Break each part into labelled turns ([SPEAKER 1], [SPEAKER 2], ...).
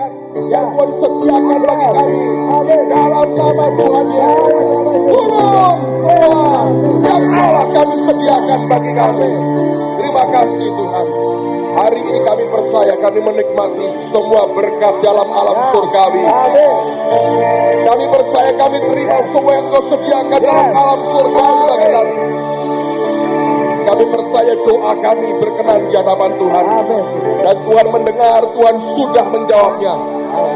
[SPEAKER 1] yang Tuhan sediakan bagi kami. Dalam nama Tuhan Yesus, turun semua yang telah kami sediakan bagi kami. Terima kasih Tuhan. Hari ini kami percaya kami menikmati semua berkat dalam alam surgawi. Kami percaya kami terima semua yang Kau sediakan dalam alam surgawi bagi kami. Kami percaya doa kami berkenan di hadapan Tuhan. Dan Tuhan mendengar, Tuhan sudah menjawabnya.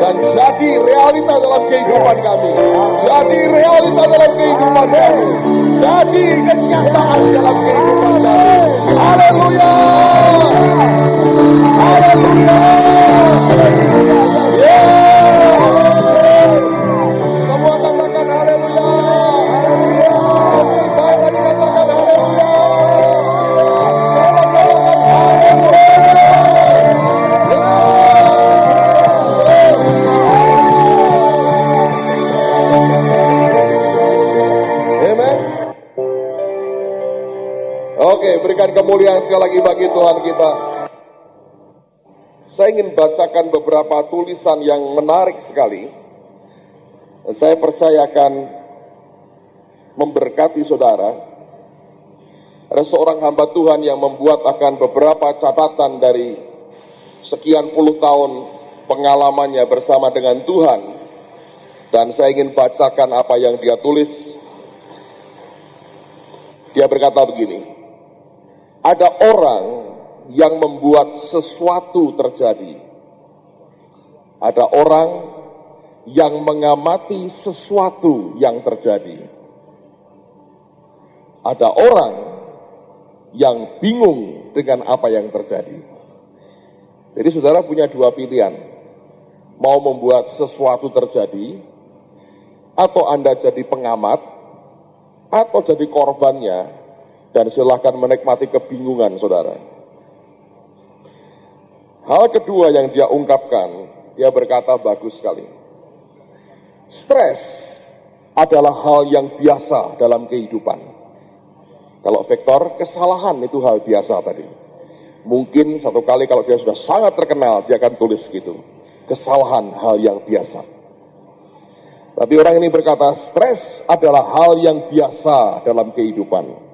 [SPEAKER 1] Dan jadi realita dalam kehidupan kami. Jadi realita dalam kehidupan kami. Jadi kenyataan dalam kehidupan kami. Haleluya. Haleluya. Semua katakan haleluya. Mari katakan haleluya. Oke, berikan kemuliaan sekali lagi bagi Tuhan kita. Saya ingin bacakan beberapa tulisan yang menarik sekali. Saya percaya akan memberkati saudara. Ada seorang hamba Tuhan yang membuat akan beberapa catatan dari sekian puluh tahun pengalamannya bersama dengan Tuhan. Dan saya ingin bacakan apa yang dia tulis. Dia berkata begini. Ada orang yang membuat sesuatu terjadi. Ada orang yang mengamati sesuatu yang terjadi. Ada orang yang bingung dengan apa yang terjadi. Jadi saudara punya dua pilihan. Mau membuat sesuatu terjadi, atau Anda jadi pengamat, atau jadi korbannya, dan silahkan menikmati kebingungan saudara. Hal kedua yang dia ungkapkan, dia berkata bagus sekali. Stres adalah hal yang biasa dalam kehidupan. Kalau vektor, kesalahan itu hal biasa tadi. Mungkin satu kali kalau dia sudah sangat terkenal, dia akan tulis gitu. Kesalahan hal yang biasa. Tapi orang ini berkata, stres adalah hal yang biasa dalam kehidupan.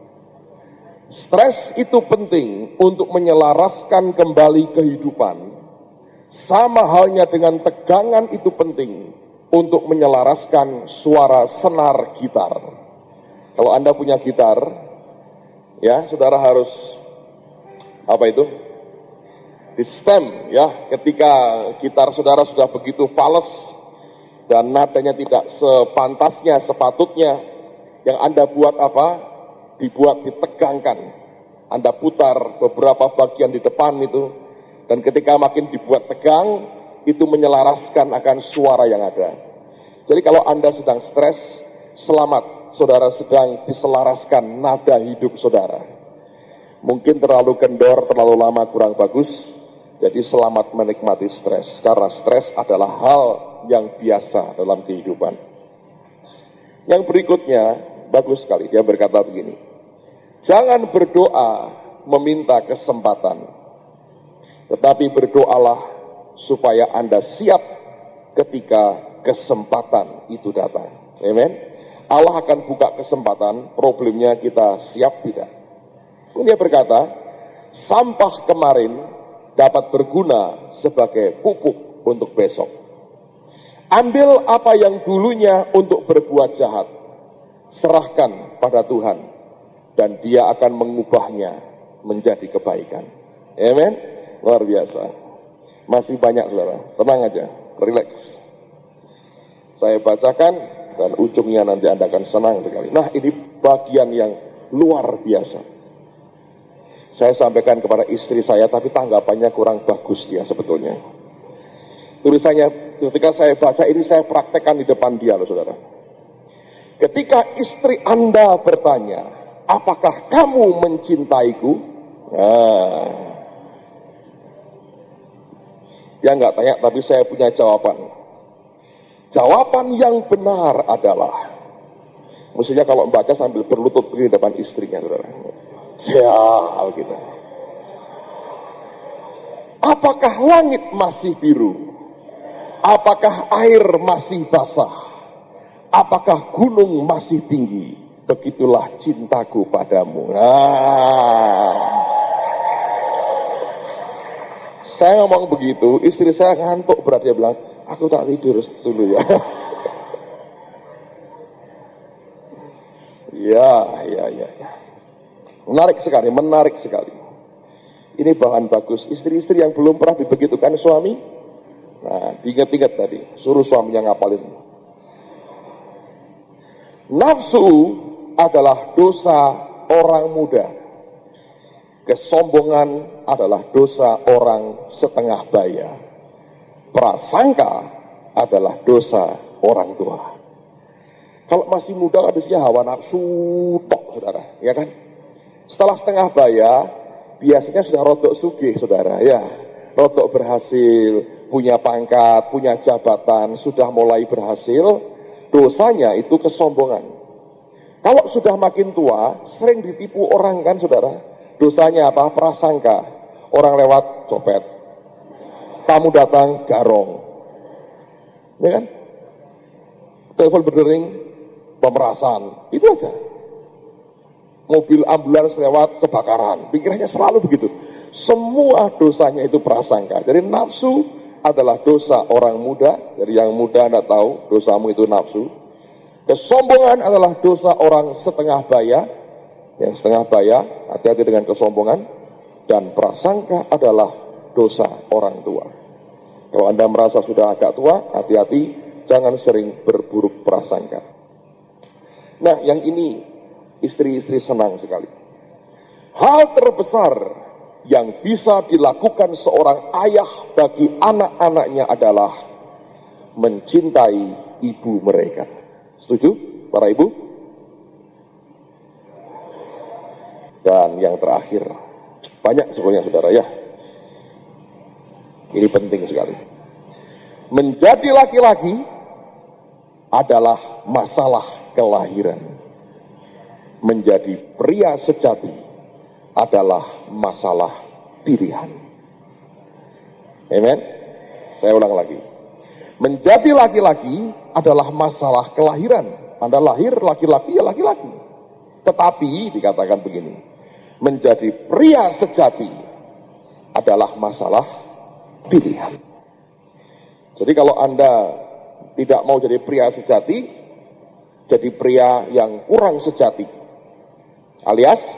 [SPEAKER 1] Stres itu penting untuk menyelaraskan kembali kehidupan. Sama halnya dengan tegangan itu penting untuk menyelaraskan suara senar gitar. Kalau Anda punya gitar, ya saudara harus apa itu? Di stem, ya. Ketika gitar saudara sudah begitu fales dan nadanya tidak sepantasnya, sepatutnya, yang Anda buat apa? Dibuat ditegangkan. Anda putar beberapa bagian di depan itu, dan ketika makin dibuat tegang, itu menyelaraskan akan suara yang ada. Jadi kalau Anda sedang stres, selamat, saudara sedang diselaraskan nada hidup saudara. Mungkin terlalu kendor, terlalu lama, kurang bagus, jadi selamat menikmati stres, karena stres adalah hal yang biasa dalam kehidupan. Yang berikutnya, bagus sekali, dia berkata begini. Jangan berdoa meminta kesempatan, tetapi berdoalah supaya Anda siap ketika kesempatan itu datang. Amen. Allah akan buka kesempatan, problemnya kita siap tidak. Dia berkata, sampah kemarin dapat berguna sebagai pupuk untuk besok. Ambil apa yang dulunya untuk berbuat jahat, serahkan pada Tuhan. Dan dia akan mengubahnya menjadi kebaikan. Amen. Luar biasa. Masih banyak saudara. Tenang aja. Relax. Saya bacakan dan ujungnya nanti Anda akan senang sekali. Nah, ini bagian yang luar biasa. Saya sampaikan kepada istri saya, tapi tanggapannya kurang bagus dia sebetulnya. Tulisannya, ketika saya baca ini, saya praktekkan di depan dia loh saudara. Ketika istri Anda bertanya, apakah kamu mencintaiku? Nah, dia nggak tanya, tapi saya punya jawaban. Jawaban yang benar adalah, mestinya kalau membaca sambil berlutut di depan istrinya, saudara. Sial kita. Apakah langit masih biru? Apakah air masih basah? Apakah gunung masih tinggi? Begitulah cintaku padamu. Saya ngomong begitu, istri saya ngantuk berat, dia bilang, aku tak tidur dulu ya. Ya. Menarik sekali. Ini bahan bagus. Istri-istri yang belum pernah dibegitukan suami, nah, diingat-ingat tadi, suruh suaminya ngapalin. Nafsu adalah dosa orang muda. Kesombongan adalah dosa orang setengah baya. Prasangka adalah dosa orang tua. Kalau masih muda kan biasanya hawa nafsu tok, saudara, ya kan? Setelah setengah baya, biasanya sudah rodok sugih, saudara, ya. Rodok berhasil, punya pangkat, punya jabatan, sudah mulai berhasil, dosanya itu kesombongan. Kalau sudah makin tua, sering ditipu orang kan, saudara. Dosanya apa? Prasangka. Orang lewat, copet. Tamu datang, garong. Ya kan? Telepon berdering, pemerasan. Itu aja. Mobil ambulans lewat, kebakaran. Pikirannya selalu begitu. Semua dosanya itu prasangka. Jadi nafsu adalah dosa orang muda. Jadi yang muda anda tahu, dosamu itu nafsu. Kesombongan adalah dosa orang setengah baya. Yang setengah baya, hati-hati dengan kesombongan. Dan prasangka adalah dosa orang tua. Kalau anda merasa sudah agak tua, hati-hati, jangan sering berburuk prasangka. Nah, yang ini istri-istri senang sekali. Hal terbesar yang bisa dilakukan seorang ayah bagi anak-anaknya adalah mencintai ibu mereka. Setuju, para ibu? Dan yang terakhir, banyak sebenarnya saudara ya. Ini penting sekali. Menjadi laki-laki adalah masalah kelahiran. Menjadi pria sejati adalah masalah pilihan. Amen. Saya ulang lagi. Menjadi laki-laki adalah masalah kelahiran. Anda lahir laki-laki ya laki-laki. Tetapi dikatakan begini, menjadi pria sejati adalah masalah pilihan. Jadi kalau Anda tidak mau jadi pria sejati, jadi pria yang kurang sejati, alias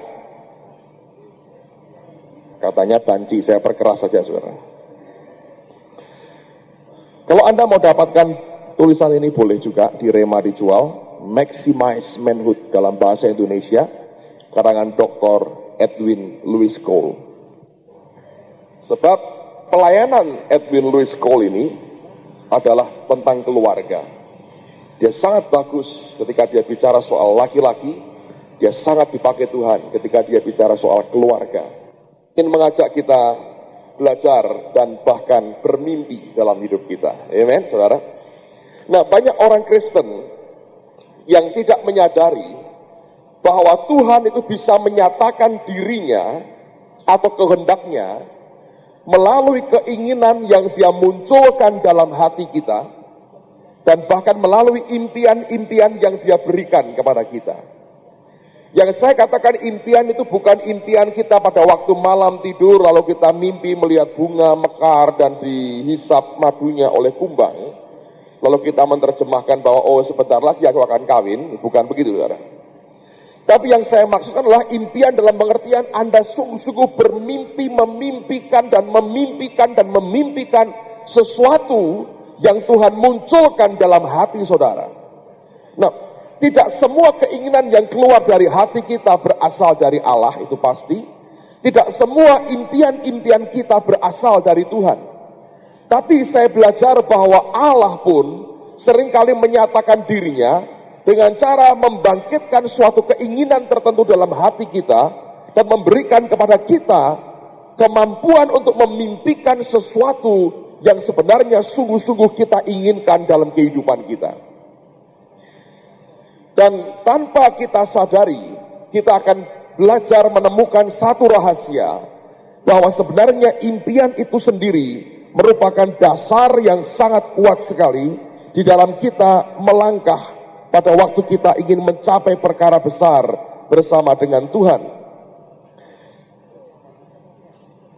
[SPEAKER 1] katanya banci, saya perkeras saja saudara. Kalau Anda mau dapatkan tulisan ini boleh juga di Rema dijual, Maximize Manhood dalam bahasa Indonesia, karangan Dr. Edwin Louis Cole. Sebab pelayanan Edwin Louis Cole ini adalah tentang keluarga. Dia sangat bagus ketika dia bicara soal laki-laki, dia sangat dipakai Tuhan ketika dia bicara soal keluarga. Ingin mengajak kita belajar dan bahkan bermimpi dalam hidup kita. Amen, saudara. Nah, banyak orang Kristen yang tidak menyadari bahwa Tuhan itu bisa menyatakan dirinya atau kehendaknya melalui keinginan yang dia munculkan dalam hati kita dan bahkan melalui impian-impian yang dia berikan kepada kita. Yang saya katakan impian itu bukan impian kita pada waktu malam tidur lalu kita mimpi melihat bunga mekar dan dihisap madunya oleh kumbang. Lalu kita menerjemahkan bahwa oh sebentar lagi aku akan kawin, bukan begitu saudara. Tapi yang saya maksudkan adalah impian dalam pengertian Anda sungguh-sungguh bermimpi, memimpikan sesuatu yang Tuhan munculkan dalam hati saudara. Nah, tidak semua keinginan yang keluar dari hati kita berasal dari Allah, itu pasti. Tidak semua impian-impian kita berasal dari Tuhan. Tapi saya belajar bahwa Allah pun seringkali menyatakan dirinya dengan cara membangkitkan suatu keinginan tertentu dalam hati kita dan memberikan kepada kita kemampuan untuk memimpikan sesuatu yang sebenarnya sungguh-sungguh kita inginkan dalam kehidupan kita. Dan tanpa kita sadari, kita akan belajar menemukan satu rahasia bahwa sebenarnya impian itu sendiri merupakan dasar yang sangat kuat sekali di dalam kita melangkah pada waktu kita ingin mencapai perkara besar bersama dengan Tuhan.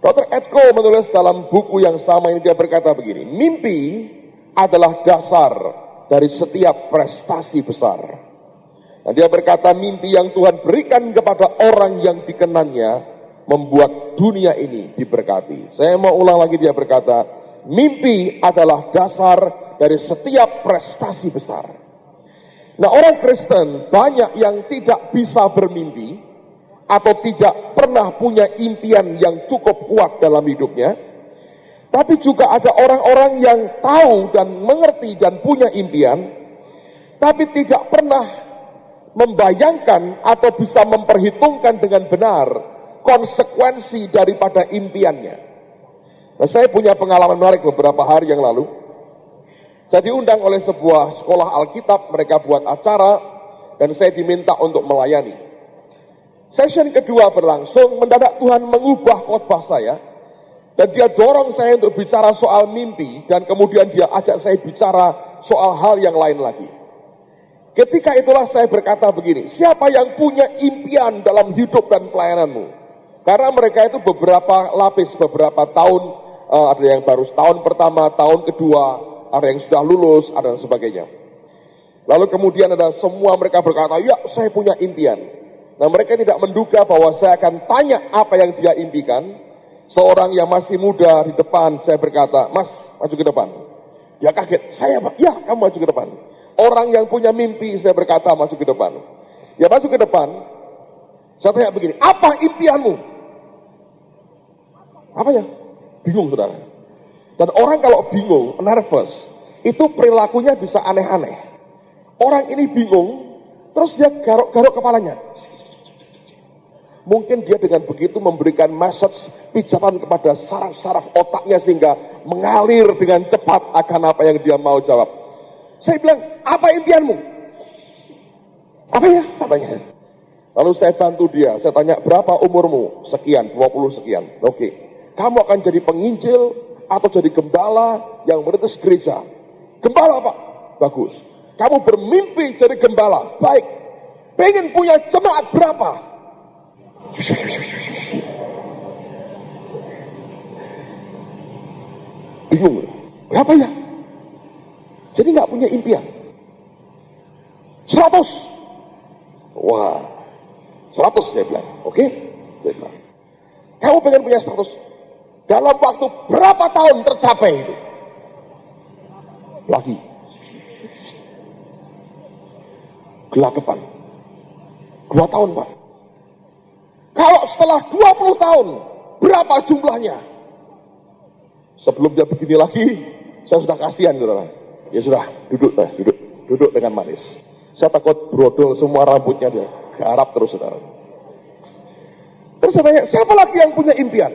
[SPEAKER 1] Dr. Edko menulis dalam buku yang sama ini, dia berkata begini, mimpi adalah dasar dari setiap prestasi besar. Dan dia berkata mimpi yang Tuhan berikan kepada orang yang dikenannya membuat dunia ini diberkati. Saya mau ulang lagi, dia berkata mimpi adalah dasar dari setiap prestasi besar. Nah, orang Kristen banyak yang tidak bisa bermimpi atau tidak pernah punya impian yang cukup kuat dalam hidupnya. Tapi juga ada orang-orang yang tahu dan mengerti dan punya impian, tapi tidak pernah membayangkan atau bisa memperhitungkan dengan benar konsekuensi daripada impiannya. Nah, saya punya pengalaman menarik beberapa hari yang lalu. Saya diundang oleh sebuah sekolah Alkitab, mereka buat acara, dan saya diminta untuk melayani. Session kedua berlangsung, mendadak Tuhan mengubah khotbah saya, dan dia dorong saya untuk bicara soal mimpi, dan kemudian dia ajak saya bicara soal hal yang lain lagi. Ketika itulah saya berkata begini, siapa yang punya impian dalam hidup dan pelayananmu? Karena mereka itu beberapa lapis, beberapa tahun, ada yang baru tahun pertama, tahun kedua, ada yang sudah lulus, ada dan sebagainya. Lalu kemudian ada semua mereka berkata, ya saya punya impian. Nah, mereka tidak menduga bahwa saya akan tanya apa yang dia impikan. Seorang yang masih muda di depan, saya berkata, Mas, maju ke depan. Dia kaget, saya Pak, ya kamu maju ke depan. Orang yang punya mimpi, saya berkata, maju ke depan. Dia maju ke depan, saya tanya begini, apa impianmu? Apa ya? Bingung saudara. Dan orang kalau bingung, nervous, itu perilakunya bisa aneh-aneh. Orang ini bingung, terus dia garuk-garuk kepalanya. Mungkin dia dengan begitu memberikan message pijatan kepada saraf-saraf otaknya sehingga mengalir dengan cepat akan apa yang dia mau jawab. Saya bilang, apa impianmu? Apa ya? Katanya. Lalu saya bantu dia, saya tanya, berapa umurmu? Sekian, 20 sekian. Oke. Kamu akan jadi penginjil atau jadi gembala yang merintis gereja? Gembala Pak? Bagus. Kamu bermimpi jadi gembala? Baik. Pengen punya jemaat berapa? Bingung. Berapa ya? Jadi nggak punya impian. 100. Wah, 100 saya bilang. Oke? Saya bilang. Kamu pengen punya 100. Dalam waktu berapa tahun tercapai itu? Lagi. Gelagapan. 2 tahun Pak. Kalau setelah 20 tahun, berapa jumlahnya? Sebelum dia begini lagi, saya sudah kasihan, saudara. Ya sudah, duduk dengan manis. Saya takut brodol semua rambutnya, dia garap terus, saudara. Terus saya tanya, siapa lagi yang punya impian?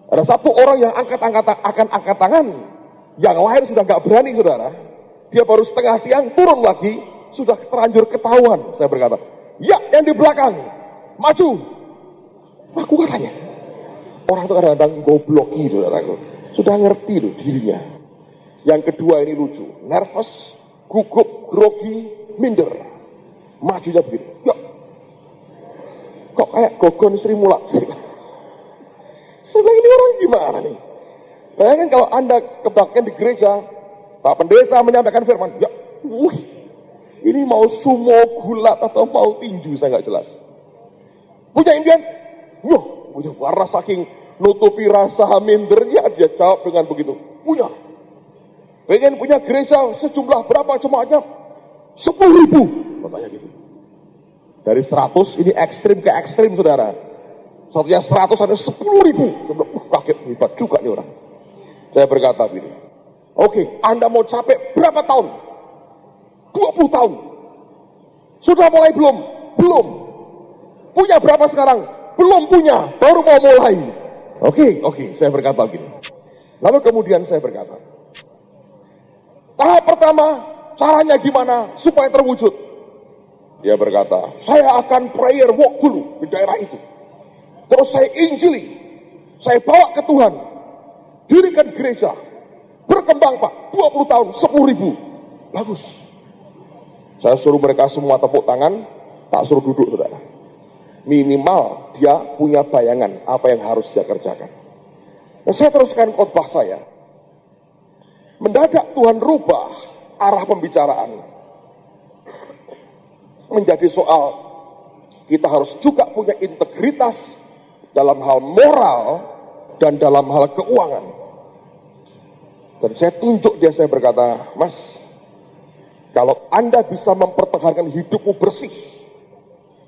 [SPEAKER 1] Ada satu orang yang akan angkat tangan, yang lain sudah nggak berani, saudara. Dia baru setengah tiang, turun lagi, sudah terlanjur ketahuan. Saya berkata, ya yang di belakang, maju. Aku katanya, orang itu kadang-kadang goblok gitu, saudara. Sudah ngerti loh dirinya. Yang kedua ini lucu, nervous, gugup, grogi, minder. Majunya begini, ya. Kok kayak gogon Sri Mulat sih? Saya bilang, ini orang gimana nih? Bayangkan kalau Anda kebaktian di gereja, Pak Pendeta menyampaikan firman, ya, ini mau sumo, gulat, atau mau tinju, saya nggak jelas. Punya impian? Punya warna saking nutupi rasa mindernya, dia jawab dengan begitu. Punya. Pengen punya gereja sejumlah berapa jemaatnya? 10.000. Katanya gitu. Dari 100, ini ekstrim ke ekstrim, saudara. Satunya 100, ada 10.000. Kaget, hebat juga nih orang. Saya berkata begini, oke, Anda mau capek berapa tahun? 20 tahun. Sudah mulai belum? Belum. Punya berapa sekarang? Belum punya, baru mau mulai. Oke, saya berkata begini. Lalu kemudian saya berkata, tahap pertama, caranya gimana supaya terwujud? Dia berkata, saya akan prayer walk dulu di daerah itu. Terus saya injili, saya bawa ke Tuhan. dirikan gereja, berkembang Pak, 20 tahun, 10.000, bagus. Saya suruh mereka semua tepuk tangan, tak suruh duduk, saudara. Minimal dia punya bayangan apa yang harus dia kerjakan. Nah, saya teruskan khotbah saya. Mendadak Tuhan rubah arah pembicaraan menjadi soal kita harus juga punya integritas dalam hal moral dan dalam hal keuangan. Dan saya tunjuk dia, saya berkata, Mas, kalau Anda bisa mempertahankan hidupmu bersih,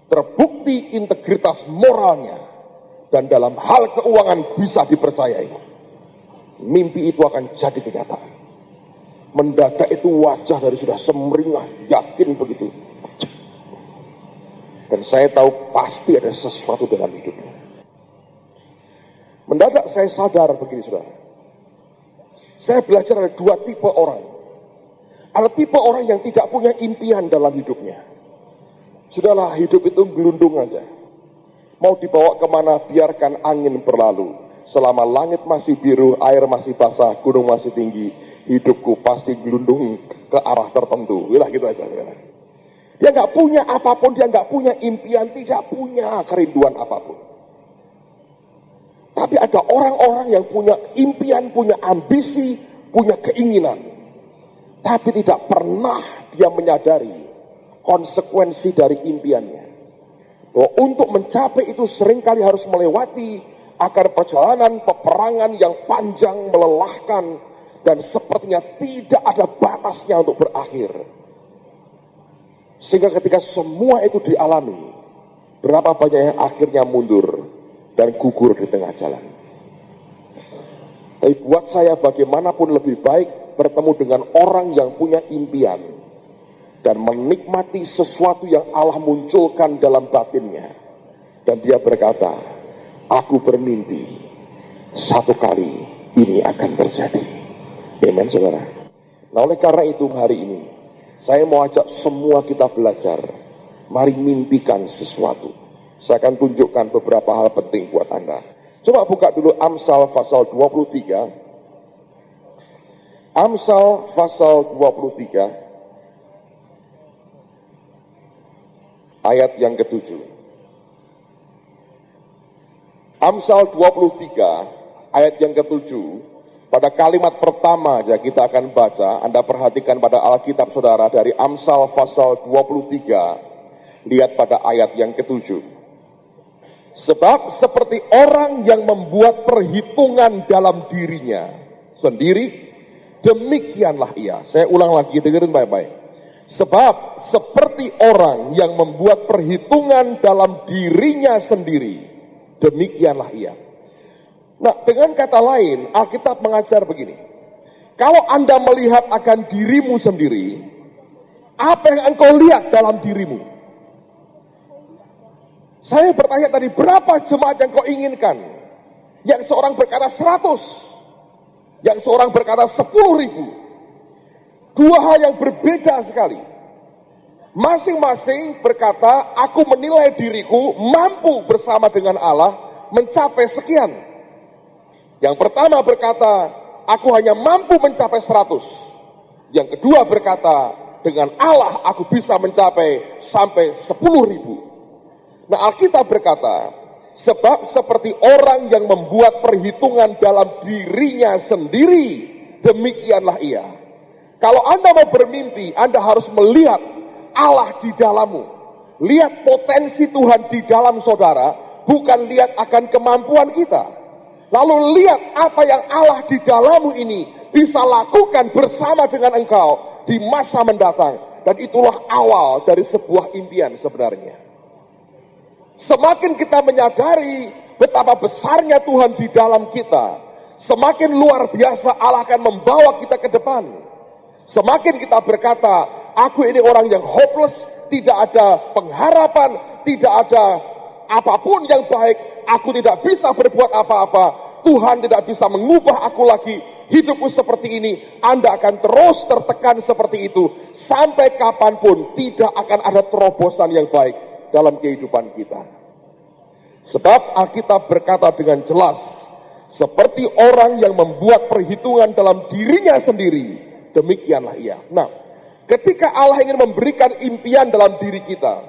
[SPEAKER 1] terbukti integritas moralnya, dan dalam hal keuangan bisa dipercayai, mimpi itu akan jadi kenyataan. Mendadak itu wajah dari sudah semeringah, yakin begitu. Dan saya tahu pasti ada sesuatu dalam hidupnya. Mendadak saya sadar begini, saudara. Saya belajar ada dua tipe orang. Ada tipe orang yang tidak punya impian dalam hidupnya. Sudahlah, hidup itu gelundung aja. Mau dibawa kemana, biarkan angin berlalu. Selama langit masih biru, air masih basah, gunung masih tinggi, hidupku pasti gelundung ke arah tertentu. Wilah gitu aja. Dia nggak punya apapun, dia nggak punya impian, tidak punya kerinduan apapun. Tapi ada orang-orang yang punya impian, punya ambisi, punya keinginan. Tapi tidak pernah dia menyadari konsekuensi dari impiannya. Bahwa untuk mencapai itu seringkali harus melewati akan perjalanan peperangan yang panjang, melelahkan, dan sepertinya tidak ada batasnya untuk berakhir. Sehingga ketika semua itu dialami, berapa banyak yang akhirnya mundur dan gugur di tengah jalan. Tapi buat saya bagaimanapun lebih baik bertemu dengan orang yang punya impian dan menikmati sesuatu yang Allah munculkan dalam batinnya. Dan dia berkata, aku bermimpi satu kali ini akan terjadi. Amen, saudara. Nah, oleh karena itu hari ini saya mau ajak semua kita belajar. Mari mimpikan sesuatu. Saya akan tunjukkan beberapa hal penting buat Anda. Coba buka dulu Amsal pasal 23. Amsal pasal 23. Ayat yang ke-7. Amsal 23, ayat yang ke-7. Pada kalimat pertama aja kita akan baca, Anda perhatikan pada Alkitab saudara dari Amsal pasal 23, lihat pada ayat yang ke-7. Sebab seperti orang yang membuat perhitungan dalam dirinya sendiri, demikianlah ia. Saya ulang lagi, dengerin baik-baik. Sebab seperti orang yang membuat perhitungan dalam dirinya sendiri, demikianlah ia. Nah, dengan kata lain, Alkitab mengajar begini. Kalau Anda melihat akan dirimu sendiri, apa yang engkau lihat dalam dirimu? Saya bertanya tadi, berapa jemaat yang kau inginkan? Yang seorang berkata 100, yang seorang berkata 10.000. Dua hal yang berbeda sekali. Masing-masing berkata, aku menilai diriku mampu bersama dengan Allah mencapai sekian. Yang pertama berkata, aku hanya mampu mencapai 100. Yang kedua berkata, dengan Allah aku bisa mencapai sampai 10.000. Nah, Alkitab berkata, sebab seperti orang yang membuat perhitungan dalam dirinya sendiri, demikianlah ia. Kalau Anda mau bermimpi, Anda harus melihat Allah di dalammu. Lihat potensi Tuhan di dalam saudara, bukan lihat akan kemampuan kita. Lalu lihat apa yang Allah di dalammu ini bisa lakukan bersama dengan engkau di masa mendatang. Dan itulah awal dari sebuah impian sebenarnya. Semakin kita menyadari betapa besarnya Tuhan di dalam kita, semakin luar biasa Allah akan membawa kita ke depan. Semakin kita berkata, aku ini orang yang hopeless, tidak ada pengharapan, tidak ada apapun yang baik, aku tidak bisa berbuat apa-apa, Tuhan tidak bisa mengubah aku lagi, hidupku seperti ini, Anda akan terus tertekan seperti itu, sampai kapanpun tidak akan ada terobosan yang baik dalam kehidupan kita. Sebab Alkitab berkata dengan jelas, Seperti orang yang membuat perhitungan dalam dirinya sendiri, demikianlah ia. Nah, ketika Allah ingin memberikan impian dalam diri kita,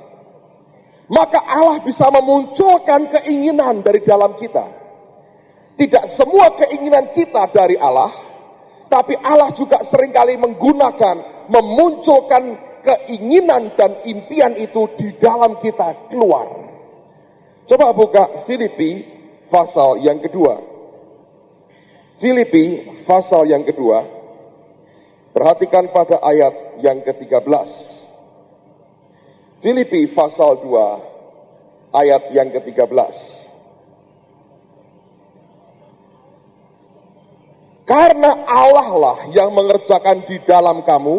[SPEAKER 1] maka Allah bisa memunculkan keinginan dari dalam kita. Tidak semua keinginan kita dari Allah, tapi Allah juga seringkali menggunakan, memunculkan keinginan dan impian itu di dalam kita keluar. Coba buka Filipi pasal yang kedua. Filipi pasal yang kedua, perhatikan pada ayat yang ke-13. Filipi pasal 2 ayat yang ke-13. Karena Allah lah yang mengerjakan di dalam kamu,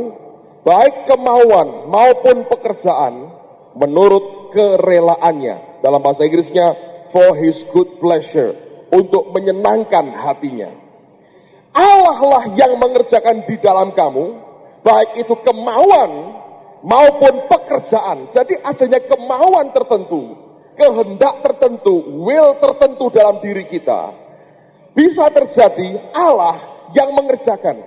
[SPEAKER 1] baik kemauan maupun pekerjaan, menurut kerelaannya. Dalam bahasa Inggrisnya, for his good pleasure, untuk menyenangkan hatinya. Allah lah yang mengerjakan di dalam kamu, baik itu kemauan maupun pekerjaan. Jadi adanya kemauan tertentu, kehendak tertentu, will tertentu dalam diri kita, bisa terjadi Allah yang mengerjakan.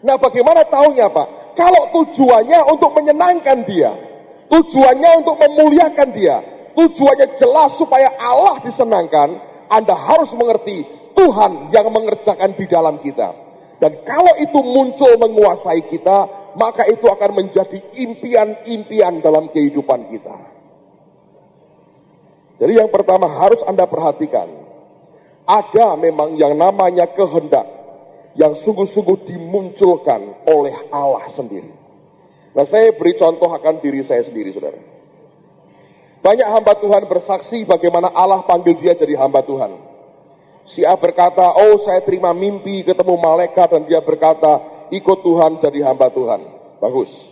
[SPEAKER 1] Nah, bagaimana tahunya, Pak? Kalau tujuannya untuk menyenangkan dia, tujuannya untuk memuliakan dia, tujuannya jelas supaya Allah disenangkan, Anda harus mengerti Tuhan yang mengerjakan di dalam kita. Dan kalau itu muncul menguasai kita, maka itu akan menjadi impian-impian dalam kehidupan kita. Jadi yang pertama harus Anda perhatikan, ada memang yang namanya kehendak yang sungguh-sungguh dimunculkan oleh Allah sendiri. Nah, saya beri contoh akan diri saya sendiri, saudara. Banyak hamba Tuhan bersaksi bagaimana Allah panggil dia jadi hamba Tuhan. Si A berkata, oh saya terima mimpi ketemu malaikat, dan dia berkata, ikut Tuhan jadi hamba Tuhan. Bagus.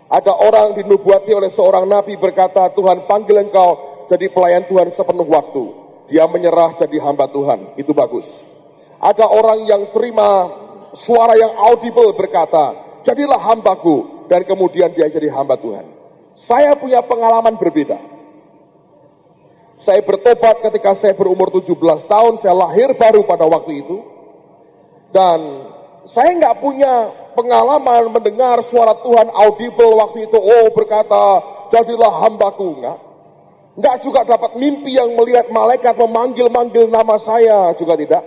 [SPEAKER 1] Ada orang dinubuati oleh seorang nabi berkata, Tuhan panggil engkau jadi pelayan Tuhan sepenuh waktu. Dia menyerah jadi hamba Tuhan. Itu bagus. Ada orang yang terima suara yang audible berkata, jadilah hambaku, dan kemudian dia jadi hamba Tuhan. Saya punya pengalaman berbeda. Saya bertobat ketika saya berumur 17 tahun, saya lahir baru pada waktu itu. Dan saya nggak punya pengalaman mendengar suara Tuhan audible waktu itu, oh berkata, jadilah hambaku, enggak. Enggak juga dapat mimpi yang melihat malaikat memanggil-manggil nama saya, juga tidak.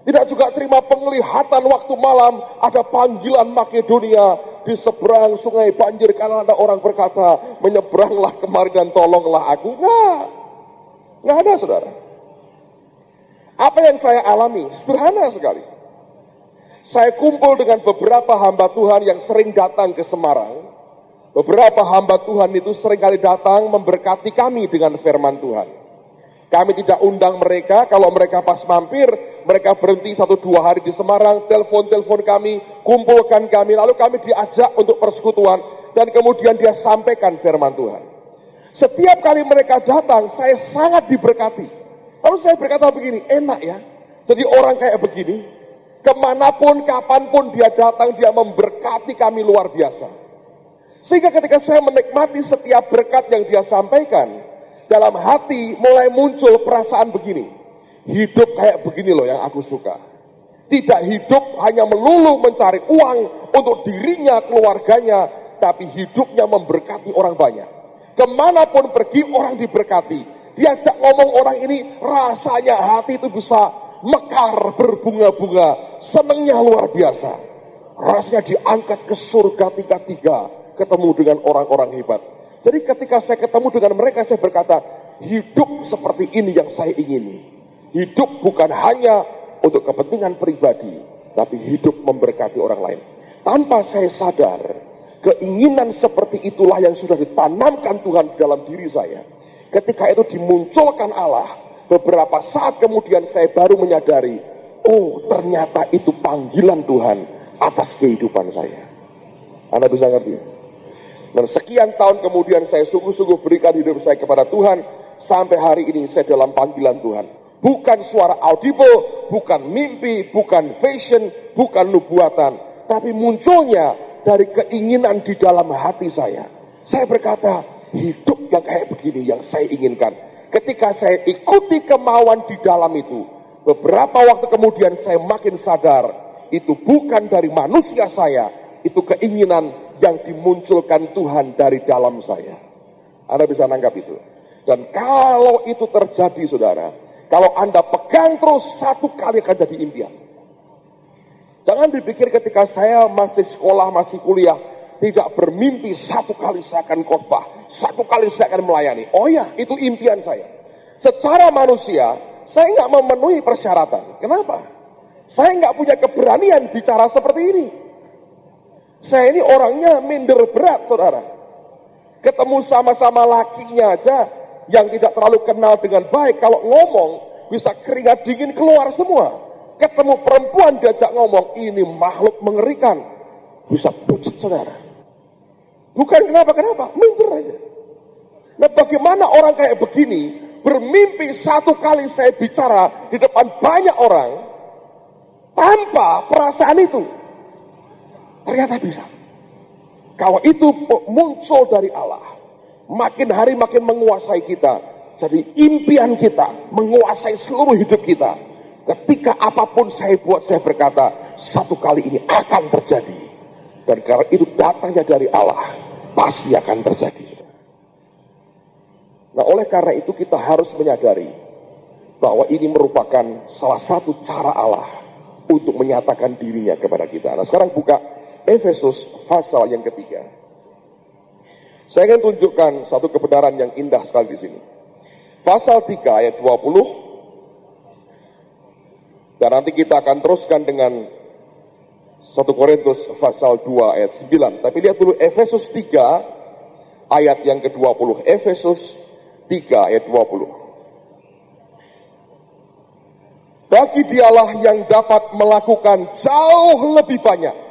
[SPEAKER 1] Tidak juga terima penglihatan waktu malam, ada panggilan Makedonia di seberang sungai banjir, karena ada orang berkata, menyeberanglah kemari dan tolonglah aku. Nggak ada, saudara. Apa yang saya alami sederhana sekali. Saya kumpul dengan beberapa hamba Tuhan yang sering datang ke Semarang. Beberapa hamba Tuhan itu seringkali datang memberkati kami dengan firman Tuhan. Kami tidak undang mereka, kalau mereka pas mampir, mereka berhenti 1-2 hari di Semarang, telepon kami, kumpulkan kami, lalu kami diajak untuk persekutuan, dan kemudian dia sampaikan firman Tuhan. Setiap kali mereka datang, saya sangat diberkati. Lalu saya berkata begini, enak ya, jadi orang kayak begini, kemanapun, kapanpun dia datang, dia memberkati kami luar biasa. Sehingga ketika saya menikmati setiap berkat yang dia sampaikan, dalam hati mulai muncul perasaan begini, hidup kayak begini loh yang aku suka. Tidak hidup hanya melulu mencari uang untuk dirinya, keluarganya, tapi hidupnya memberkati orang banyak. Kemanapun pergi orang diberkati. Diajak ngomong orang ini, rasanya hati itu bisa mekar, berbunga-bunga, senangnya luar biasa. Rasanya diangkat ke surga tingkat 3, ketemu dengan orang-orang hebat. Jadi ketika saya ketemu dengan mereka, saya berkata, hidup seperti ini yang saya ingini. Hidup bukan hanya untuk kepentingan pribadi, tapi hidup memberkati orang lain. Tanpa saya sadar, keinginan seperti itulah yang sudah ditanamkan Tuhan dalam diri saya. Ketika itu dimunculkan Allah, beberapa saat kemudian saya baru menyadari, oh ternyata itu panggilan Tuhan atas kehidupan saya. Anda bisa ngerti? Dan sekian tahun kemudian saya sungguh-sungguh berikan hidup saya kepada Tuhan. Sampai hari ini saya dalam panggilan Tuhan. Bukan suara audible, bukan mimpi, bukan vision, bukan nubuatan, tapi munculnya dari keinginan di dalam hati saya. Saya berkata, hidup yang kayak begini yang saya inginkan. Ketika saya ikuti kemauan di dalam itu, Beberapa waktu kemudian saya makin sadar, itu bukan dari manusia saya, itu keinginan yang dimunculkan Tuhan dari dalam saya. Anda bisa nangkap itu. Dan kalau itu terjadi, saudara, kalau Anda pegang terus, satu kali akan jadi impian. Jangan dipikir ketika saya masih sekolah, masih kuliah, tidak bermimpi satu kali saya akan khotbah, satu kali saya akan melayani. Oh ya, itu impian saya. Secara manusia, saya nggak memenuhi persyaratan. Kenapa? Saya nggak punya keberanian bicara seperti ini. Saya ini orangnya minder berat, saudara. Ketemu sama-sama lakinya aja, yang tidak terlalu kenal dengan baik, kalau ngomong, bisa keringat dingin keluar semua. Ketemu perempuan diajak ngomong, ini makhluk mengerikan. Bisa pucat, saudara. Bukan kenapa-kenapa, minder aja. Nah, bagaimana orang kayak begini, bermimpi satu kali saya bicara di depan banyak orang, tanpa perasaan itu. Ternyata bisa. Kalau itu muncul dari Allah, makin hari makin menguasai kita. Jadi impian kita menguasai seluruh hidup kita. Ketika apapun saya buat, saya berkata, satu kali ini akan terjadi. Dan kalau itu datangnya dari Allah, pasti akan terjadi. Nah, oleh karena itu kita harus menyadari bahwa ini merupakan salah satu cara Allah untuk menyatakan dirinya kepada kita. Nah, sekarang buka Efesus pasal yang ketiga. Saya ingin tunjukkan satu kebenaran yang indah sekali di sini. Pasal 3 ayat 20. Dan nanti kita akan teruskan dengan 1 Korintus pasal 2 ayat 9. Tapi lihat dulu Efesus 3 ayat yang ke-20. Efesus 3 ayat 20. Bagi dialah yang dapat melakukan jauh lebih banyak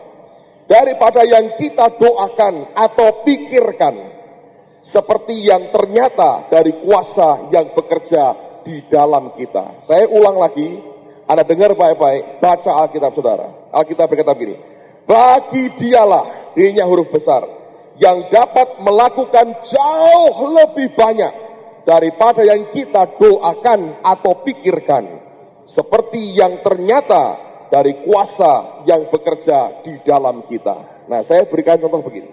[SPEAKER 1] daripada yang kita doakan atau pikirkan, seperti yang ternyata dari kuasa yang bekerja di dalam kita. Saya ulang lagi, Anda dengar baik-baik, baca Alkitab saudara. Alkitab berkata begini, bagi dialah, D-nya huruf besar, yang dapat melakukan jauh lebih banyak daripada yang kita doakan atau pikirkan, seperti yang ternyata dari kuasa yang bekerja di dalam kita. Nah, saya berikan contoh begini.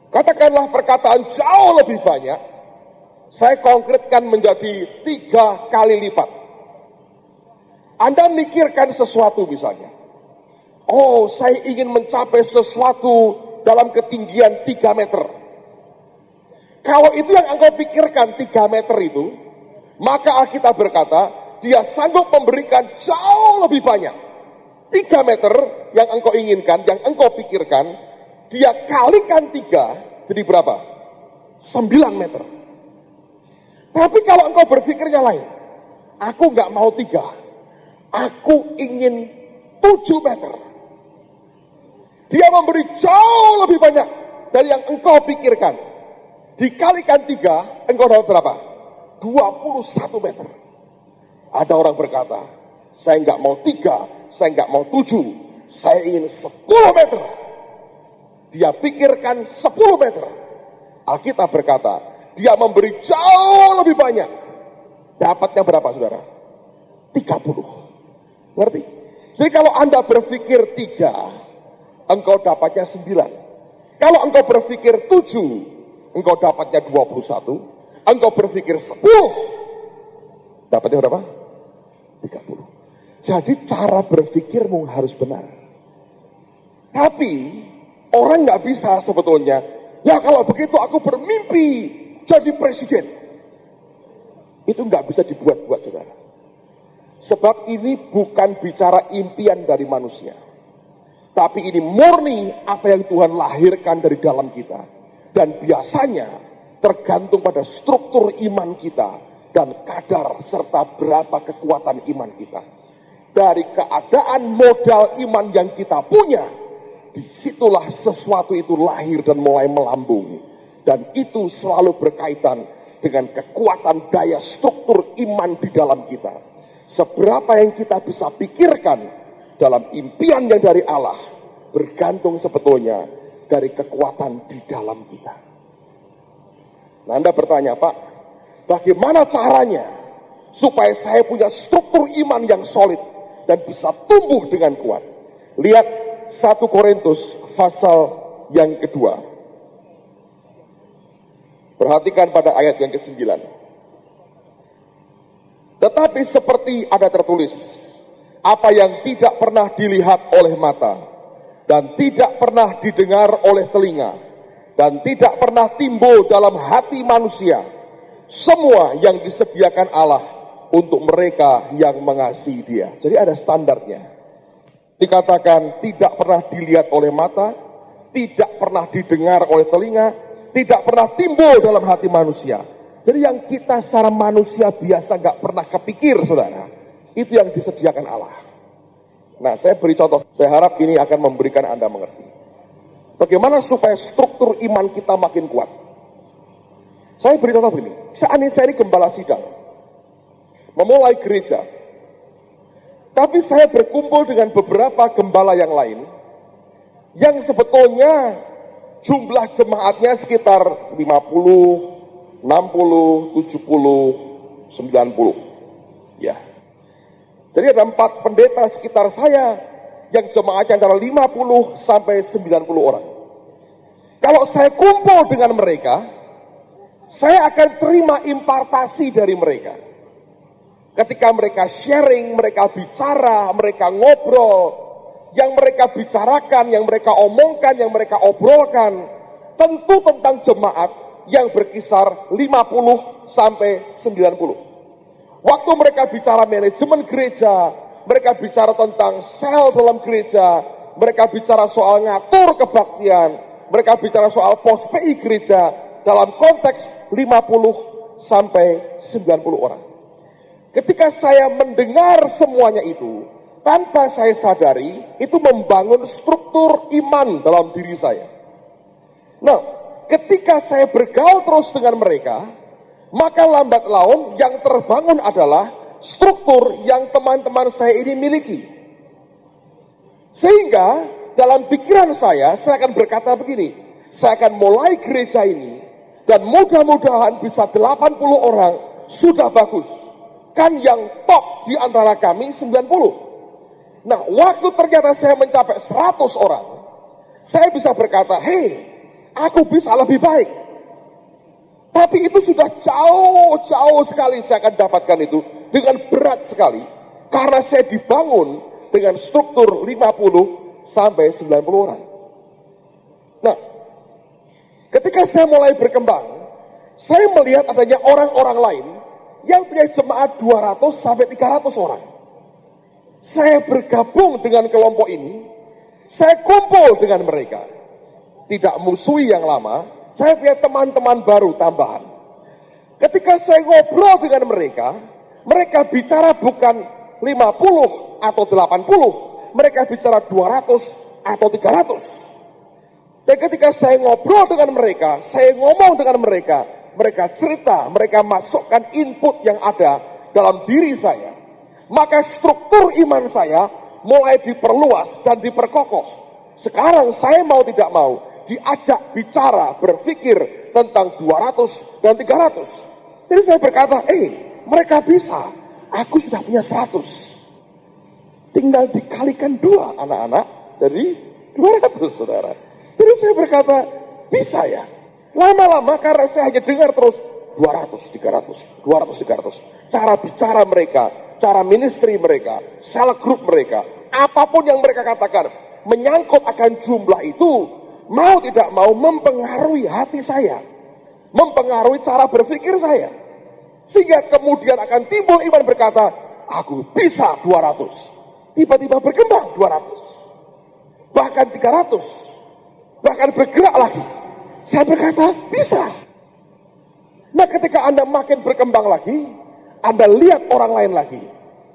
[SPEAKER 1] Katakanlah perkataan jauh lebih banyak, saya konkretkan menjadi 3 kali lipat. Anda mikirkan sesuatu misalnya. Oh, saya ingin mencapai sesuatu dalam ketinggian 3 meter. Kalau itu yang engkau pikirkan 3 meter itu, maka Alkitab berkata, dia sanggup memberikan jauh lebih banyak. 3 meter yang engkau inginkan, yang engkau pikirkan, dia kalikan 3, jadi berapa? 9 meter. Tapi kalau engkau berpikirnya lain, aku nggak mau 3, aku ingin 7 meter. Dia memberi jauh lebih banyak dari yang engkau pikirkan. Dikalikan 3, engkau dapat berapa? 21 meter. Ada orang berkata, saya nggak mau 3, saya nggak mau 7, saya ingin 10 meter. Dia pikirkan 10 meter. Alkitab berkata, dia memberi jauh lebih banyak. Dapatnya berapa, saudara? 30. Ngerti? Jadi kalau Anda berpikir 3, engkau dapatnya 9. Kalau engkau berpikir 7, engkau dapatnya 21. Engkau berpikir 10, dapatnya berapa? 30. Jadi cara berpikirmu harus benar. Tapi orang nggak bisa sebetulnya, ya kalau begitu aku bermimpi jadi presiden. Itu nggak bisa dibuat-buat, saudara. Sebab ini bukan bicara impian dari manusia, tapi ini murni apa yang Tuhan lahirkan dari dalam kita. Dan biasanya tergantung pada struktur iman kita dan kadar serta berapa kekuatan iman kita. Dari keadaan modal iman yang kita punya, disitulah sesuatu itu lahir dan mulai melambung. Dan itu selalu berkaitan dengan kekuatan daya struktur iman di dalam kita. Seberapa yang kita bisa pikirkan dalam impian yang dari Allah, bergantung sebetulnya dari kekuatan di dalam kita. Nah, Anda bertanya, Pak, bagaimana caranya supaya saya punya struktur iman yang solid dan bisa tumbuh dengan kuat. Lihat 1 Korintus pasal yang kedua. Perhatikan pada ayat yang ke-9. Tetapi seperti ada tertulis, apa yang tidak pernah dilihat oleh mata, dan tidak pernah didengar oleh telinga, dan tidak pernah timbul dalam hati manusia, semua yang disediakan Allah untuk mereka yang mengasihi Dia. Jadi ada standarnya. Dikatakan tidak pernah dilihat oleh mata, tidak pernah didengar oleh telinga, tidak pernah timbul dalam hati manusia. Jadi yang kita secara manusia biasa gak pernah kepikir, saudara, itu yang disediakan Allah. Nah, saya beri contoh, saya harap ini akan memberikan Anda mengerti. Bagaimana supaya struktur iman kita makin kuat? Saya beri contoh begini, saya ini gembala sidang, memulai gereja. Tapi saya berkumpul dengan beberapa gembala yang lain, yang sebetulnya jumlah jemaatnya sekitar 50, 60, 70, 90. Ya. Jadi ada 4 pendeta sekitar saya yang jemaatnya antara 50 sampai 90 orang. Kalau saya kumpul dengan mereka, saya akan terima impartasi dari mereka. Ketika mereka sharing, mereka bicara, mereka ngobrol, yang mereka bicarakan, yang mereka omongkan, yang mereka obrolkan, tentu tentang jemaat yang berkisar 50 sampai 90. Waktu mereka bicara manajemen gereja, mereka bicara tentang sel dalam gereja, mereka bicara soal ngatur kebaktian, mereka bicara soal pos PI gereja dalam konteks 50 sampai 90 orang. Ketika saya mendengar semuanya itu, tanpa saya sadari, itu membangun struktur iman dalam diri saya. Nah, ketika saya bergaul terus dengan mereka, maka lambat laun yang terbangun adalah struktur yang teman-teman saya ini miliki. Sehingga dalam pikiran saya akan berkata begini, saya akan mulai gereja ini, dan mudah-mudahan bisa 80 orang, sudah bagus. Kan yang top di antara kami 90. Nah, waktu ternyata saya mencapai 100 orang, saya bisa berkata, hei, aku bisa lebih baik. Tapi itu sudah jauh sekali saya akan dapatkan itu dengan berat sekali. Karena saya dibangun dengan struktur 50 sampai 90 orang. Nah, ketika saya mulai berkembang, saya melihat adanya orang-orang lain yang punya jemaat 200 sampai 300 orang. Saya bergabung dengan kelompok ini, saya kumpul dengan mereka. Tidak musuhi yang lama, saya punya teman-teman baru tambahan. Ketika saya ngobrol dengan mereka, mereka bicara bukan 50 atau 80, mereka bicara 200 atau 300. Dan ketika saya ngobrol dengan mereka, saya ngomong dengan mereka, mereka cerita, mereka masukkan input yang ada dalam diri saya. Maka struktur iman saya mulai diperluas dan diperkokoh. Sekarang saya mau tidak mau diajak bicara, berpikir tentang 200 dan 300. Jadi saya berkata, mereka bisa, aku sudah punya 100. Tinggal dikalikan 2 anak-anak dari 200, saudara. Jadi saya berkata, bisa ya. Lama-lama karena saya hanya dengar terus 200, 300, 200, 300. Cara bicara mereka, cara ministry mereka, cell group mereka, apapun yang mereka katakan, menyangkut akan jumlah itu, mau tidak mau mempengaruhi hati saya, mempengaruhi cara berpikir saya. Sehingga kemudian akan timbul iman berkata, aku bisa 200. Tiba-tiba berkembang 200. Bahkan 300. Bahkan bergerak lagi. Saya berkata, bisa. Nah, ketika Anda makin berkembang lagi, Anda lihat orang lain lagi.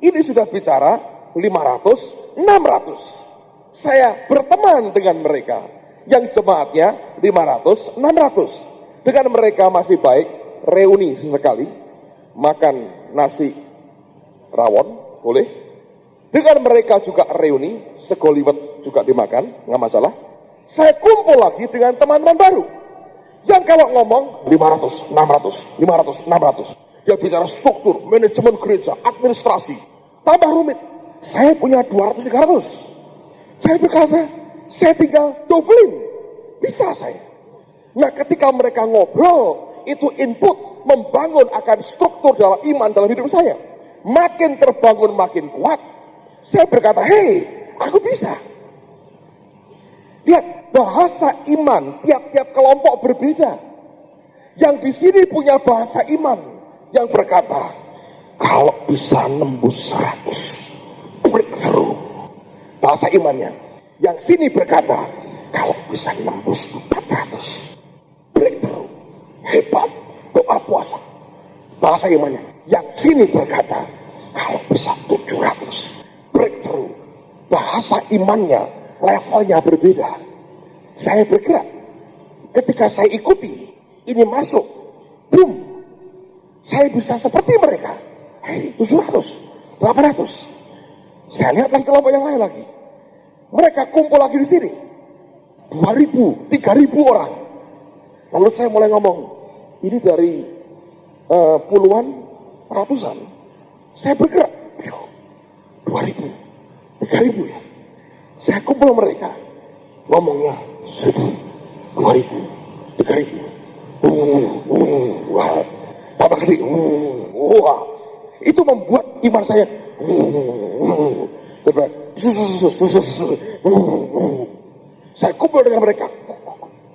[SPEAKER 1] Ini sudah bicara 500, 600. Saya berteman dengan mereka. Yang jemaatnya 500, 600. Dengan mereka masih baik, reuni sesekali, makan nasi rawon, boleh. Dengan mereka juga reuni, segoliwet juga dimakan, nggak masalah. Saya kumpul lagi dengan teman-teman baru. Yang kalau ngomong 500, 600, 500, 600. Dia bicara struktur, manajemen gereja, administrasi. Tambah rumit. Saya punya 200-300. Saya berkata, saya tinggal dobelin. Bisa saya. Nah, ketika mereka ngobrol, itu input membangun akan struktur dalam iman dalam hidup saya. Makin terbangun, makin kuat. Saya berkata, hei, aku bisa. Lihat, bahasa iman tiap-tiap kelompok berbeda. Yang di sini punya bahasa iman yang berkata, kalau bisa nembus 100, breakthrough. Bahasa imannya. Yang sini berkata, kalau bisa nembus 400, breakthrough. Hebat, doa puasa. Bahasa imannya. Yang sini berkata, kalau bisa 700, breakthrough. Bahasa imannya, levelnya berbeda. Saya bergerak. Ketika saya ikuti, ini masuk, boom. Saya bisa seperti mereka. Hei, 700, 800. Saya lihat lagi kelompok yang lain lagi. Mereka kumpul lagi di sini. 2.000, 3.000 orang. Lalu saya mulai ngomong, ini dari puluhan, ratusan. Saya bergerak. 2.000, 3.000 ya. Saya kumpul mereka. Ngomongnya 1.000, 2.000, 3.000. Wah. Tambah gede. Wah. Itu membuat iman saya. Saya kumpul dengan mereka.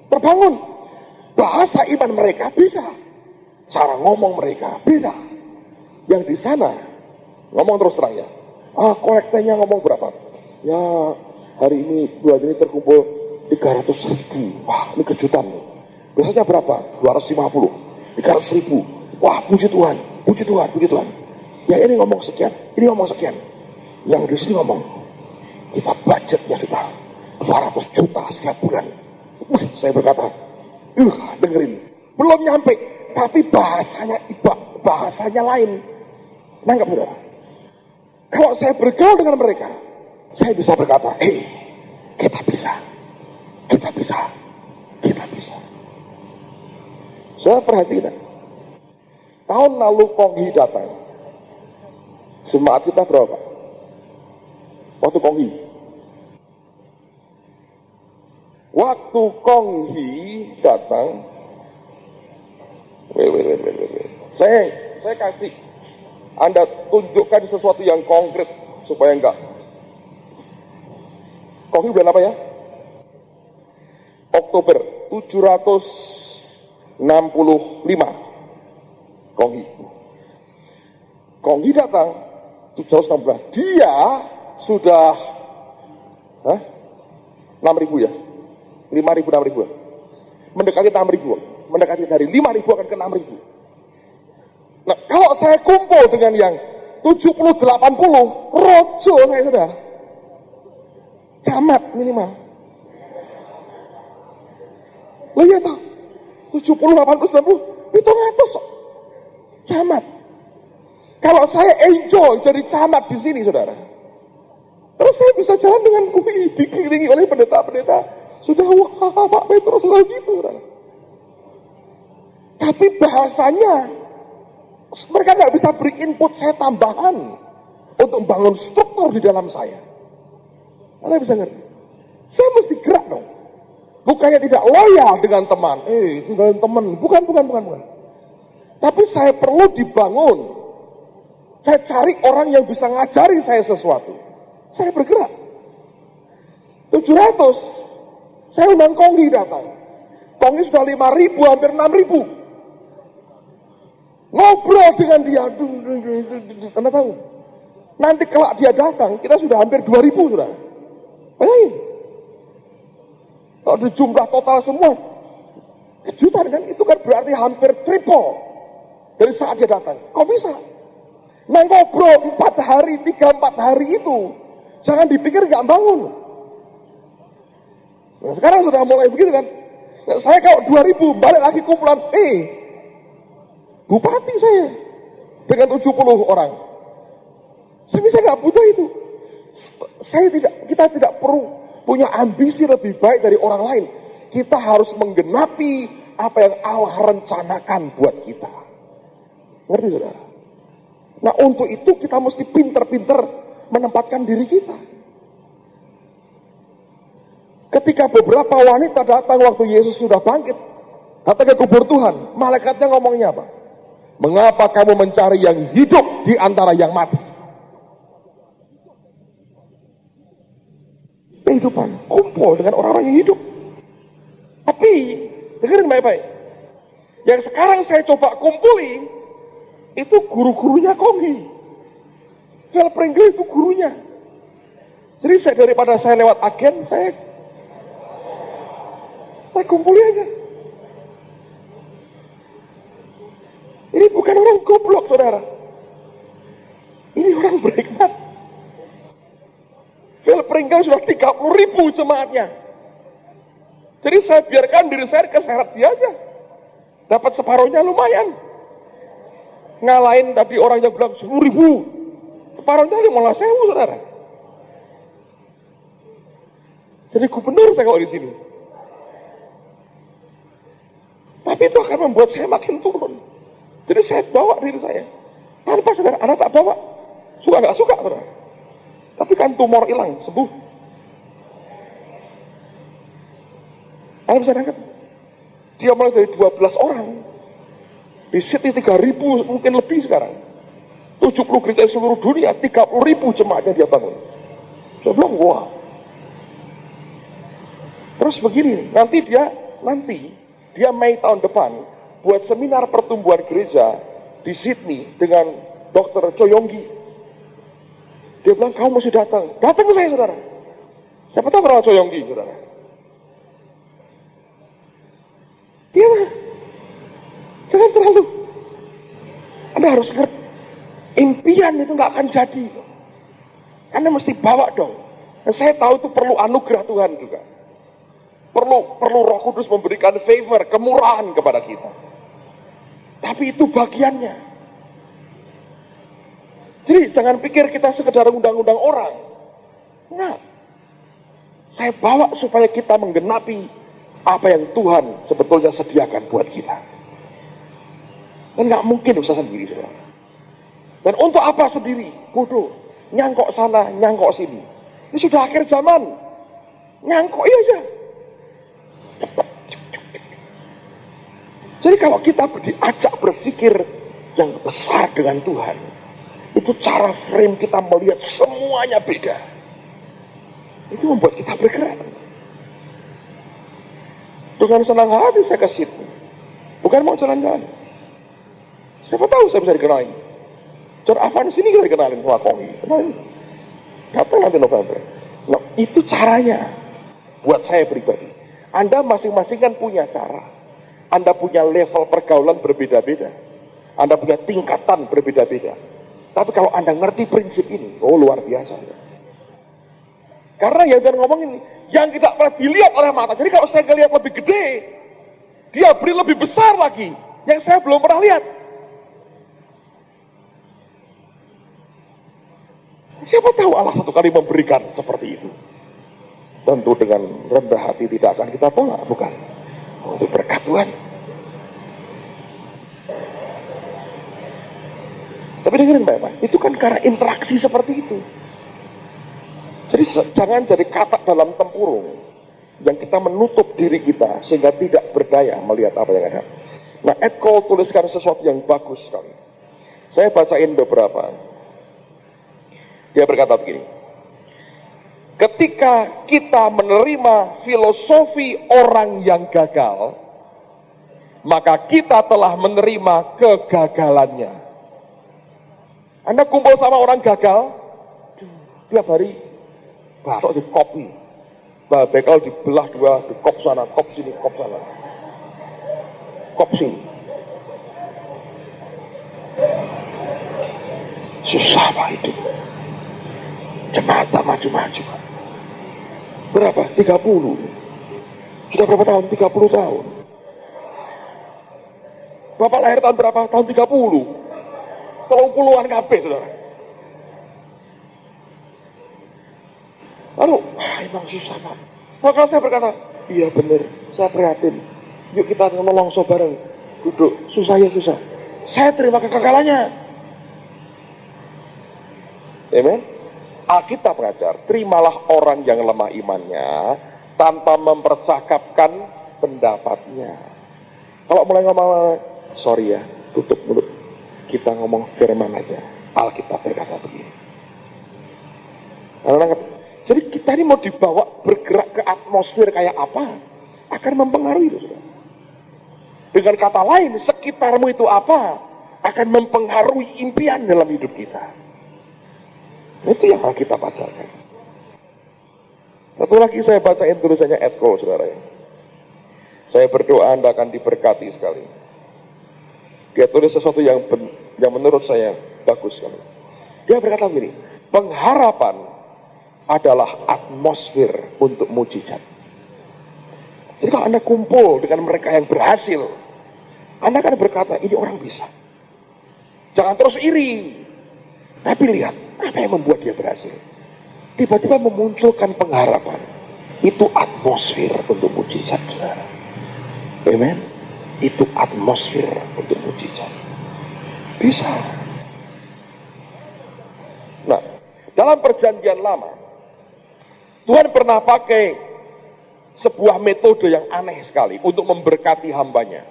[SPEAKER 1] Terbangun. Bahasa iman mereka beda. Cara ngomong mereka beda. Yang di sana ngomong terus terang ya. Kolektanya ngomong berapa? Ya, hari ini bulan ini terkumpul 300.000. Wah, ini kejutan nih. Biasanya berapa? 250, 300.000. Wah, puji Tuhan, puji Tuhan, puji Tuhan. Ya ini ngomong sekian, ini ngomong sekian. Yang di sini ngomong, kita budgetnya sudah 200 juta setiap bulan. Wih, saya berkata, dengerin, belum nyampe, tapi bahasanya lain. Nangkap saudara? Kalau saya bergaul dengan mereka, saya bisa berkata, kita bisa, kita bisa, kita bisa. Saya perhatikan, tahun lalu Konghi datang, jemaat kita berapa? Waktu Konghi datang, saya kasih Anda tunjukkan sesuatu yang konkret supaya enggak. Konghi bulan apa ya? Oktober 765 Konghi datang 716. Dia sudah 6.000 ya, 5.000, 6.000 ya. Mendekati 6.000, mendekati dari 5.000 akan ke 6.000. Nah, kalau saya kumpul dengan yang 70-80, rojo saya sudah. Camat minimal. Loh iya toh, 70, 80, 90, itu ngatus. Camat. Kalau saya enjoy jadi camat di sini, saudara. Terus saya bisa jalan dengan dikelilingi oleh pendeta-pendeta. Sudah, wah, Pak Petrus sudah gitu, saudara. Tapi bahasanya, mereka nggak bisa beri input saya tambahan untuk membangun struktur di dalam saya. Anda bisa ngerti? Saya mesti gerak dong. Bukannya tidak loyal dengan teman. Dengan teman. Bukan. Tapi saya perlu dibangun. Saya cari orang yang bisa ngajari saya sesuatu. Saya bergerak. 700. Saya undang Konghi datang. Konghi sudah 5.000, hampir 6.000. Ngobrol dengan dia. Anda tahu. Nanti kalau dia datang, kita sudah hampir 2.000 sudah. Bayangin. Kalau di jumlah total semua, kejutan kan, itu kan berarti hampir triple dari saat dia datang. Kok bisa? Nah, ngobrol 4 hari, 3-4 hari itu, jangan dipikir gak bangun. Nah, sekarang sudah mulai begitu kan. Nah, saya kalau 2.000, balik lagi kumpulan, bupati saya, dengan 70 orang. Saya bisa gak butuh itu. Kita tidak perlu punya ambisi lebih baik dari orang lain. Kita harus menggenapi apa yang Allah rencanakan buat kita. Ngerti saudara? Nah untuk itu kita mesti pinter-pinter menempatkan diri kita. Ketika beberapa wanita datang waktu Yesus sudah bangkit, datang ke kubur Tuhan, malaikatnya ngomongnya apa? Mengapa kamu mencari yang hidup di antara yang mati? Kehidupan, kumpul dengan orang-orang yang hidup. Tapi, dengerin baik-baik. Yang sekarang saya coba kumpuli, itu guru-gurunya Konghi. Phil Pringle itu gurunya. Jadi daripada saya lewat agen, saya kumpuli aja. Ini bukan orang goblok, saudara. Ini orang berhikmat. Phil Pringle sudah 30.000 jemaatnya. Jadi saya biarkan diri saya keseret dia aja. Dapat separuhnya lumayan. Ngalahin tadi orang yang bilang 10.000. Separuhnya 15.000, saudara. Jadi gubernur saya kalau di sini. Tapi itu akan membuat saya makin turun. Jadi saya bawa diri saya. Tanpa sadar, anak tak bawa. Suka gak suka, saudara. Tapi kan tumor hilang, sembuh. Anda bisa angkat. Dia mulai dari 12 orang. Di Sydney 3.000, mungkin lebih sekarang. 70 gereja seluruh dunia, 30.000 jemaatnya dia bangun. Saya bilang, wah. Terus begini, nanti dia Mei tahun depan buat seminar pertumbuhan gereja di Sydney dengan Dr. Choyonggi. Dia bilang, kamu mesti datang. Datang ke saya, saudara. Siapa tahu kenal Choyonggi, saudara? Iya, jangan terlalu. Anda harus ngerti, impian itu nggak akan jadi. Anda mesti bawa dong. Dan saya tahu itu perlu anugerah Tuhan juga. Perlu Roh Kudus memberikan favor, kemurahan kepada kita. Tapi itu bagiannya. Jadi jangan pikir kita sekedar undang-undang orang. Enggak. Saya bawa supaya kita menggenapi apa yang Tuhan sebetulnya sediakan buat kita. Dan nggak mungkin usaha sendiri, saudara. Dan untuk apa sendiri? Bodoh. Nyangkok sana, nyangkok sini. Ini sudah akhir zaman. Nyangkok aja. Cepat. Jadi kalau kita diajak berpikir yang besar dengan Tuhan, itu cara frame kita melihat semuanya beda. Itu membuat kita bergerak. Dengan senang hati saya ke situ. Bukan mau jalan-jalan. Siapa tahu saya bisa dikenalin. John Evans sini kita dikenalin sama Konghi. Kenalin. Datang nanti November. Nah, itu caranya. Buat saya pribadi. Anda masing-masing kan punya cara. Anda punya level pergaulan berbeda-beda. Anda punya tingkatan berbeda-beda. Tapi kalau Anda ngerti prinsip ini, oh luar biasa. Karena yang jangan ngomong ini, yang tidak pernah dilihat oleh mata. Jadi kalau saya ngelihat lebih gede, dia beri lebih besar lagi, yang saya belum pernah lihat. Siapa tahu Allah satu kali memberikan seperti itu. Tentu dengan rendah hati tidak akan kita tolak, bukan? Untuk berkat Tuhan. Tapi dengerin baik-baik, itu kan karena interaksi seperti itu. Jadi jangan jadi katak dalam tempurung yang kita menutup diri kita sehingga tidak berdaya melihat apa yang ada. Nah, Ed Cole tuliskan sesuatu yang bagus sekali. Saya bacain beberapa. Dia berkata begini. Ketika kita menerima filosofi orang yang gagal, maka kita telah menerima kegagalannya. Anda kumpul sama orang gagal, tiap hari batok di kopi, bekal dibelah dua, di kop sana, kop sini, kop sana, kop sini. Susah Pak hidup. Jemaat tak maju-maju. Berapa? 30. Sudah berapa tahun? 30 tahun. Bapak lahir tahun berapa? Tahun 30. Tolong puluhan kabeh, saudara. Lalu, emang susah Pak. Maka saya berkata, iya benar, saya prihatin. Yuk kita nolong bareng. Duduk, susah ya susah. saya terima kekekalannya. Amen. Alkitab mengajar, terimalah orang yang lemah imannya tanpa mempercakapkan pendapatnya. Kalau mulai ngomong, sorry ya, tutup mulut. Kita ngomong firman aja. Alkitab berkata begini. Jadi kita ini mau dibawa bergerak ke atmosfer kayak apa? Akan mempengaruhi itu. Dengan kata lain, sekitarmu itu apa? Akan mempengaruhi impian dalam hidup kita. Itu yang Alkitab ajarkan. Satu lagi saya bacain tulisannya Ed Cole, saudara. Saya berdoa Anda akan diberkati sekali. Dia tulis sesuatu yang menurut saya bagus sekali. Dia berkata begini, pengharapan adalah atmosfer untuk mujizat. Jadi kalau Anda kumpul dengan mereka yang berhasil, Anda akan berkata, ini orang bisa. Jangan terus iri. Tapi lihat, apa yang membuat dia berhasil? Tiba-tiba memunculkan pengharapan. Itu atmosfer untuk mujizat, saudara. Amen. Itu atmosfer untuk mujizat. Bisa. Nah, dalam perjanjian lama, Tuhan pernah pakai sebuah metode yang aneh sekali untuk memberkati hambanya.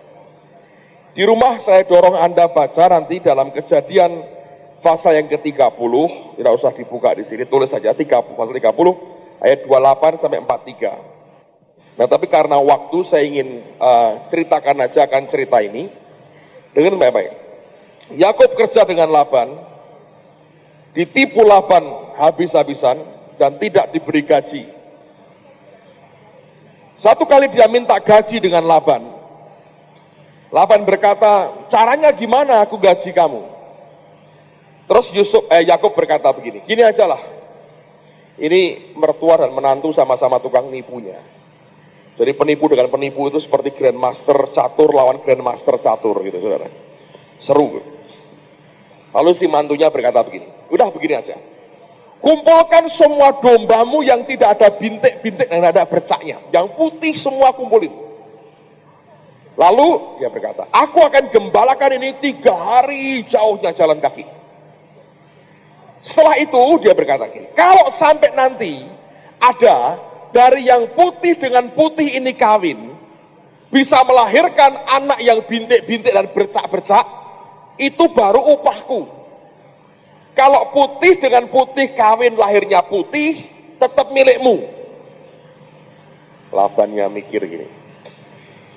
[SPEAKER 1] Di rumah saya dorong Anda baca nanti dalam Kejadian pasal yang ke-30, tidak usah dibuka di sini, tulis saja pasal 30 ayat 28 sampai 43. Nah, tapi karena waktu saya ingin ceritakan aja akan cerita ini dengan baik-baik. Yakub kerja dengan Laban, ditipu Laban habis-habisan dan tidak diberi gaji. Satu kali dia minta gaji dengan Laban. Laban berkata, caranya gimana aku gaji kamu? Terus Yakub berkata begini, gini aja lah. Ini mertua dan menantu sama-sama tukang nipunya. Jadi penipu dengan penipu itu seperti grandmaster catur lawan grandmaster catur gitu, saudara. Seru. Lalu si mantunya berkata begini, udah begini aja. Kumpulkan semua dombamu yang tidak ada bintik-bintik dan ada bercaknya. Yang putih semua kumpulin. Lalu dia berkata, aku akan gembalakan ini 3 hari jauhnya jalan kaki. Setelah itu dia berkata gini, kalau sampai nanti ada dari yang putih dengan putih ini kawin, bisa melahirkan anak yang bintik-bintik dan bercak-bercak, itu baru upahku. Kalau putih dengan putih kawin lahirnya putih, tetap milikmu. Labannya mikir gini,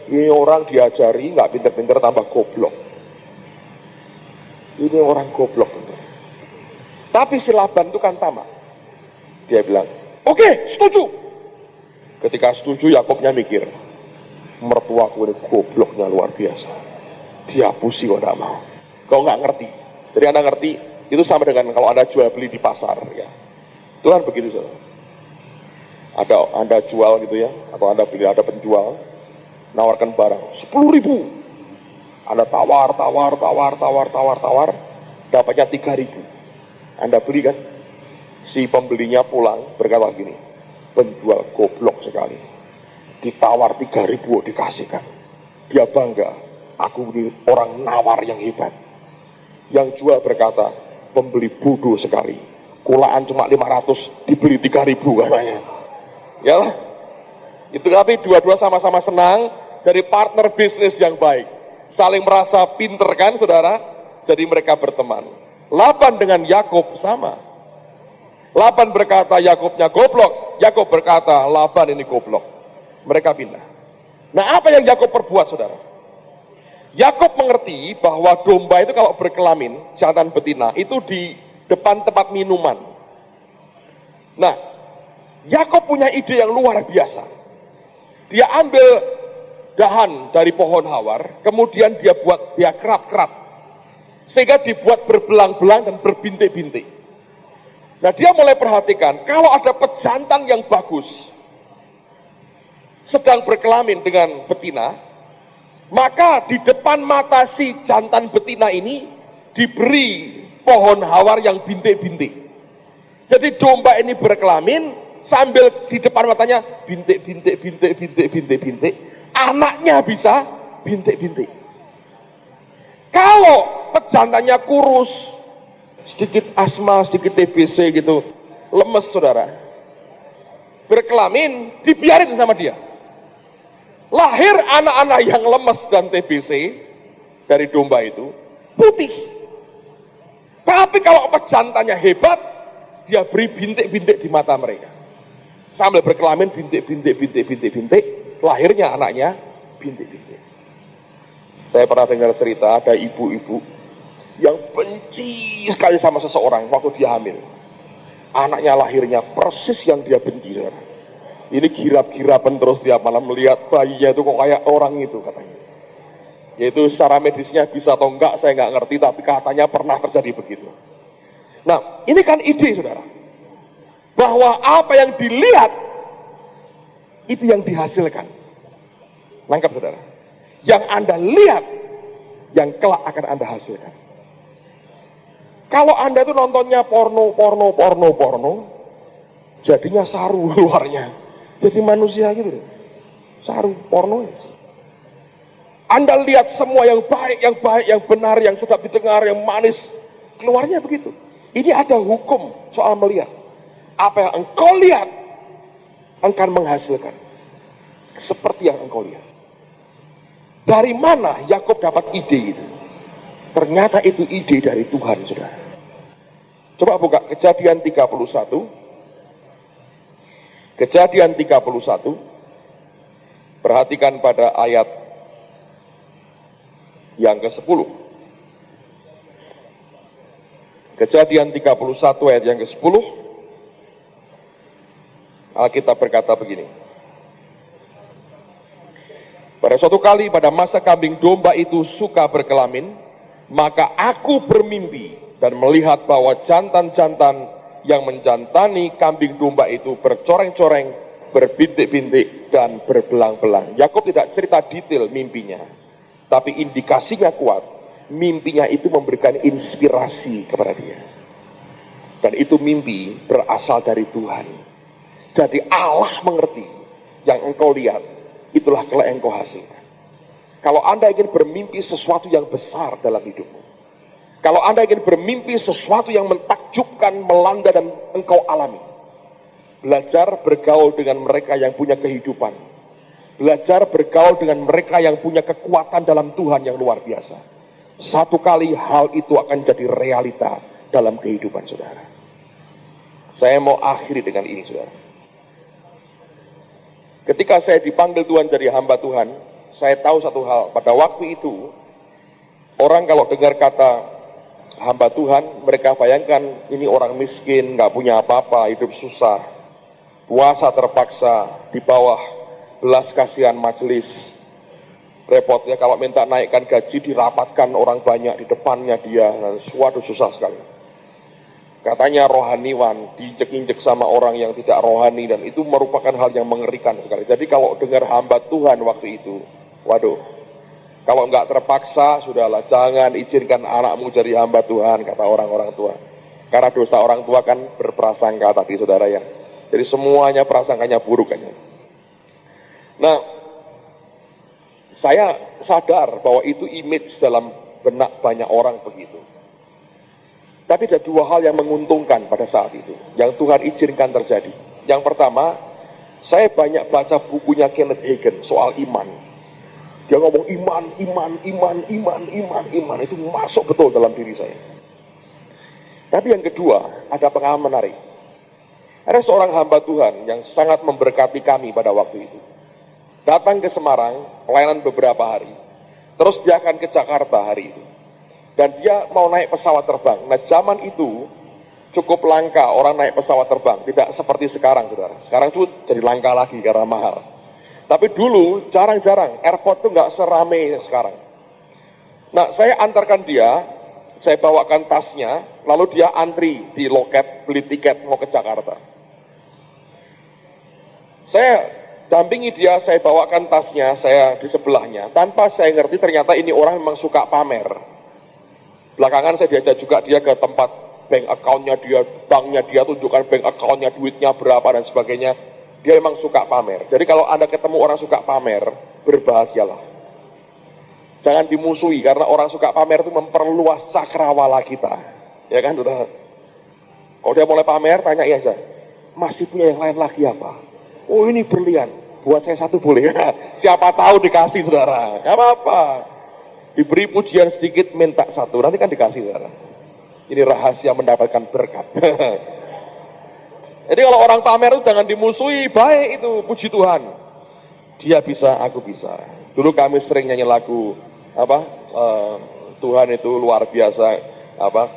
[SPEAKER 1] ini orang diajari nggak pinter-pinter tambah goblok. Ini orang goblok. Tapi si Laban itu kan tamak. Dia bilang, oke, setuju. Ketika setuju, Yakobnya mikir, mertuaku ini gobloknya luar biasa. Dia pusi kok tidak mau. Kau nggak ngerti. Jadi Anda ngerti, itu sama dengan kalau Anda jual beli di pasar. Ya. Itu kan begitu. Saudara. Ada Anda jual gitu ya, atau Anda beli, ada penjual, nawarkan barang 10.000. Anda tawar, dapatnya 3.000. Anda beli kan? Si pembelinya pulang berkata gini, penjual goblok sekali, ditawar 3.000 dikasihkan. Dia bangga, aku ini orang nawar yang hebat. Yang jual berkata, pembeli bodoh sekali, kulaan cuma 500 dibeli 3.000 katanya. Ya lah, itu tapi dua-dua sama-sama senang, jadi partner bisnis yang baik, saling merasa pinter kan saudara, jadi mereka berteman. Laban dengan Yakub sama. Laban berkata Yakubnya goblok, Yakub berkata Laban ini goblok. Mereka pindah. Nah, apa yang Yakub perbuat, saudara? Yakub mengerti bahwa domba itu kalau berkelamin, jantan betina, itu di depan tempat minuman. Nah, Yakub punya ide yang luar biasa. Dia ambil dahan dari pohon hawar, kemudian dia kerat-kerat, sehingga dibuat berbelang-belang dan berbintik-bintik. Nah, dia mulai perhatikan, kalau ada pejantan yang bagus, sedang berkelamin dengan betina, maka di depan mata si jantan betina ini diberi pohon hawar yang bintik-bintik. Jadi domba ini berkelamin, sambil di depan matanya bintik-bintik, anaknya bisa bintik-bintik. Kalau pejantannya kurus, sedikit asma, sedikit TBC gitu, lemes saudara, berkelamin, dibiarin sama dia. Lahir anak-anak yang lemes dan TBC dari domba itu putih. Tapi kalau pejantannya hebat, dia beri bintik-bintik di mata mereka. Sambil berkelamin bintik, lahirnya anaknya bintik-bintik. Saya pernah dengar cerita ada ibu-ibu yang benci sekali sama seseorang waktu dia hamil. Anaknya lahirnya persis yang dia benci. Ini girap-girapan terus tiap malam melihat bayinya itu kok kayak orang itu katanya. Yaitu secara medisnya bisa atau enggak saya enggak ngerti, tapi katanya pernah terjadi begitu. Nah, ini kan ide saudara, bahwa apa yang dilihat itu yang dihasilkan. Lengkap saudara. Yang Anda lihat, yang kelak akan Anda hasilkan. Kalau Anda itu nontonnya porno, jadinya saru luarnya. Jadi manusia gitu. Saru, porno. Anda lihat semua yang baik, yang benar, yang sedap didengar, yang manis. Keluarnya begitu. Ini ada hukum soal melihat. Apa yang engkau lihat akan menghasilkan seperti yang engkau lihat. Dari mana Yakub dapat ide itu? Ternyata itu ide dari Tuhan, saudara. Coba buka Kejadian 31. Kejadian 31. Perhatikan pada ayat yang ke-10. Kejadian 31 ayat yang ke-10. Alkitab berkata begini. Pada suatu kali pada masa kambing domba itu suka berkelamin, maka aku bermimpi dan melihat bahwa jantan-jantan yang menjantani kambing domba itu bercoreng-coreng, berbintik-bintik dan berbelang-belang. Yakub tidak cerita detail mimpinya, tapi indikasinya kuat. Mimpinya itu memberikan inspirasi kepada dia. Dan itu mimpi berasal dari Tuhan. Jadi Allah mengerti yang engkau lihat, itulah kelak yang engkau hasilkan. Kalau Anda ingin bermimpi sesuatu yang besar dalam hidupmu, kalau Anda ingin bermimpi sesuatu yang mentakjubkan, melanda dan engkau alami, belajar bergaul dengan mereka yang punya kehidupan, belajar bergaul dengan mereka yang punya kekuatan dalam Tuhan yang luar biasa. Satu kali hal itu akan jadi realita dalam kehidupan saudara. Saya mau akhiri dengan ini saudara. Ketika saya dipanggil Tuhan jadi hamba Tuhan, saya tahu satu hal. Pada waktu itu, orang kalau dengar kata hamba Tuhan, mereka bayangkan ini orang miskin, nggak punya apa-apa, hidup susah, puasa terpaksa, di bawah belas kasihan majelis. Repotnya kalau minta naikkan gaji, dirapatkan orang banyak di depannya dia, suatu susah sekali. Katanya rohaniwan, diinjek-injek sama orang yang tidak rohani, dan itu merupakan hal yang mengerikan sekali. Jadi kalau dengar hamba Tuhan waktu itu, waduh, kalau nggak terpaksa, sudahlah, jangan izinkan anakmu jadi hamba Tuhan, kata orang-orang tua. Karena dosa orang tua kan berprasangka tadi, saudara ya. Jadi semuanya prasangkanya buruk kayaknya. Nah, saya sadar bahwa itu image dalam benak banyak orang begitu. Tapi ada dua hal yang menguntungkan pada saat itu, yang Tuhan izinkan terjadi. Yang pertama, saya banyak baca bukunya Kenneth Hagin soal iman. Dia ngomong iman, itu masuk betul dalam diri saya. Tapi yang kedua, ada pengalaman menarik. Ada seorang hamba Tuhan yang sangat memberkati kami pada waktu itu. Datang ke Semarang, pelayanan beberapa hari. Terus dia akan ke Jakarta hari itu. Dan dia mau naik pesawat terbang. Nah, zaman itu cukup langka orang naik pesawat terbang. Tidak seperti sekarang, saudara. Sekarang itu jadi langka lagi karena mahal. Tapi dulu jarang-jarang. Airport itu nggak serame sekarang. Nah, saya antarkan dia. Saya bawakan tasnya. Lalu dia antri di loket beli tiket mau ke Jakarta. Saya dampingi dia, saya bawakan tasnya, saya di sebelahnya. Tanpa saya ngerti ternyata ini orang memang suka pamer. Belakangan saya diajak juga dia ke tempat bank account-nya dia, banknya dia, tunjukkan bank account-nya, duitnya berapa dan sebagainya. Dia memang suka pamer. Jadi kalau Anda ketemu orang suka pamer, berbahagialah. Jangan dimusuhi, karena orang suka pamer itu memperluas cakrawala kita. Ya kan, saudara? Kalau dia mulai pamer, tanya aja, masih punya yang lain lagi apa? Oh ini berlian, buat saya satu boleh. Siapa tahu dikasih, saudara. Gak apa-apa. Diberi pujian sedikit, minta satu, nanti kan dikasih, saudara. Ini rahasia mendapatkan berkat. Jadi kalau orang pamer itu jangan dimusuhi, baik itu, puji Tuhan. Dia bisa, aku bisa. Dulu kami sering nyanyi lagu Tuhan itu luar biasa,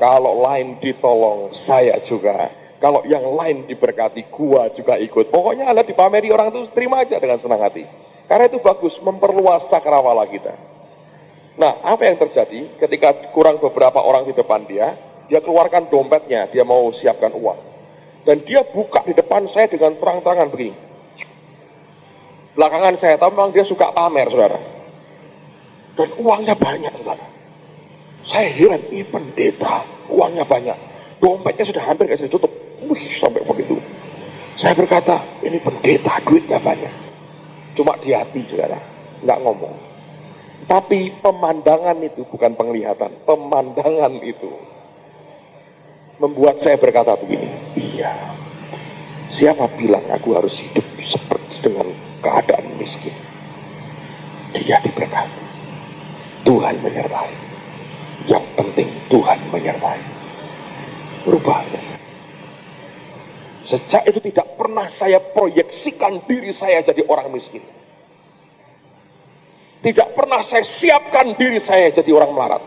[SPEAKER 1] kalau lain ditolong saya juga, kalau yang lain diberkati gua juga ikut. Pokoknya ada dipameri orang itu, terima aja dengan senang hati, karena itu bagus, memperluas cakrawala kita. Nah, apa yang terjadi ketika kurang beberapa orang di depan dia keluarkan dompetnya, dia mau siapkan uang, dan dia buka di depan saya dengan terang-terangan begini. Belakangan saya tahu memang dia suka pamer, saudara. Dan uangnya banyak, saudara. Saya heran, ini pendeta, uangnya banyak. Dompetnya sudah hampir gak bisa ditutup. Sampai begitu. Saya berkata, ini pendeta, duitnya banyak. Cuma di hati, saudara. Nggak ngomong. Tapi pemandangan itu, bukan penglihatan. Pemandangan itu membuat saya berkata begini, iya. Siapa bilang aku harus hidup seperti dengan keadaan miskin? Dia diberkati. Tuhan menyertai. Yang penting Tuhan menyertai. Berubahnya. Sejak itu tidak pernah saya proyeksikan diri saya jadi orang miskin. Tidak pernah saya siapkan diri saya jadi orang melarat.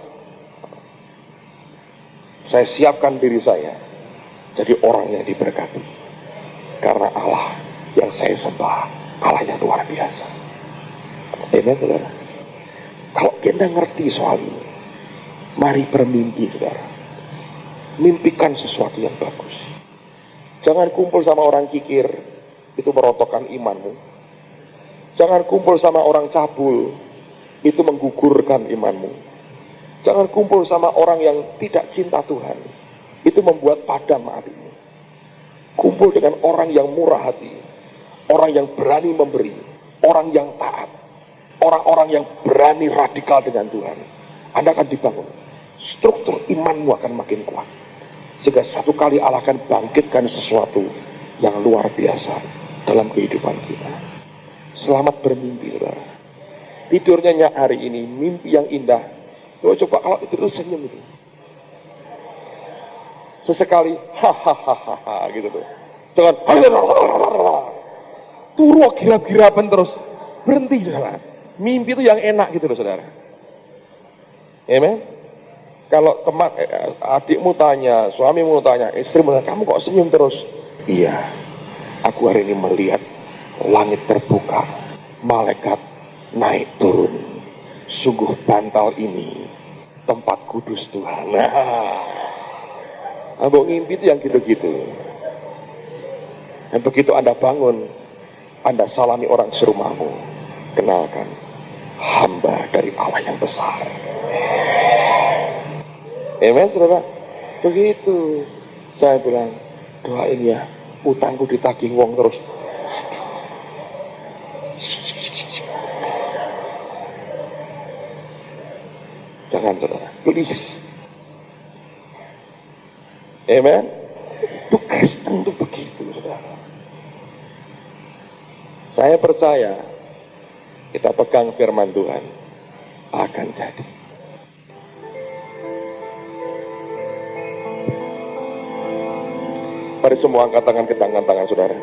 [SPEAKER 1] Saya siapkan diri saya jadi orang yang diberkati. Karena Allah yang saya sembah, Allah yang luar biasa. Amen, saudara. Kalau kita ngerti soal ini, mari bermimpi, saudara. Mimpikan sesuatu yang bagus. Jangan kumpul sama orang kikir, itu merontokkan imanmu. Jangan kumpul sama orang cabul, itu menggugurkan imanmu. Jangan kumpul sama orang yang tidak cinta Tuhan, itu membuat padam hatimu. Kumpul dengan orang yang murah hati, orang yang berani memberi, orang yang taat, orang-orang yang berani radikal dengan Tuhan. Anda akan dibangun, struktur imanmu akan makin kuat, sehingga satu kali Allah akan bangkitkan sesuatu yang luar biasa dalam kehidupan kita. Selamat bermimpi, saudara. Tidurnya hari ini, mimpi yang indah. Coba kalau itu senyum itu. Sesekali, hahaha gitu tuh. Jangan, turu gira-girapan terus. Berhenti, saudara. Mimpi itu yang enak gitu loh, saudara. Amen. Kalau adikmu tanya, suamimu tanya, istrimu tanya, kamu kok senyum terus? Iya, aku hari ini melihat langit terbuka, malaikat naik turun. Sungguh bantal ini tempat kudus Tuhan. Abang mimpi itu yang gitu-gitu. Dan begitu Anda bangun, Anda salami orang serumahmu, kenalkan, hamba dari Allah yang besar. Amen, saudara. Begitu. Saya bilang, doain ya, utangku ditagih wong terus. Jangan, saudara. Please. Amen. Itu Kristen itu begitu, saudara. Saya percaya, kita pegang firman Tuhan, akan jadi. Mari semua angkat tangan ke tangan saudara.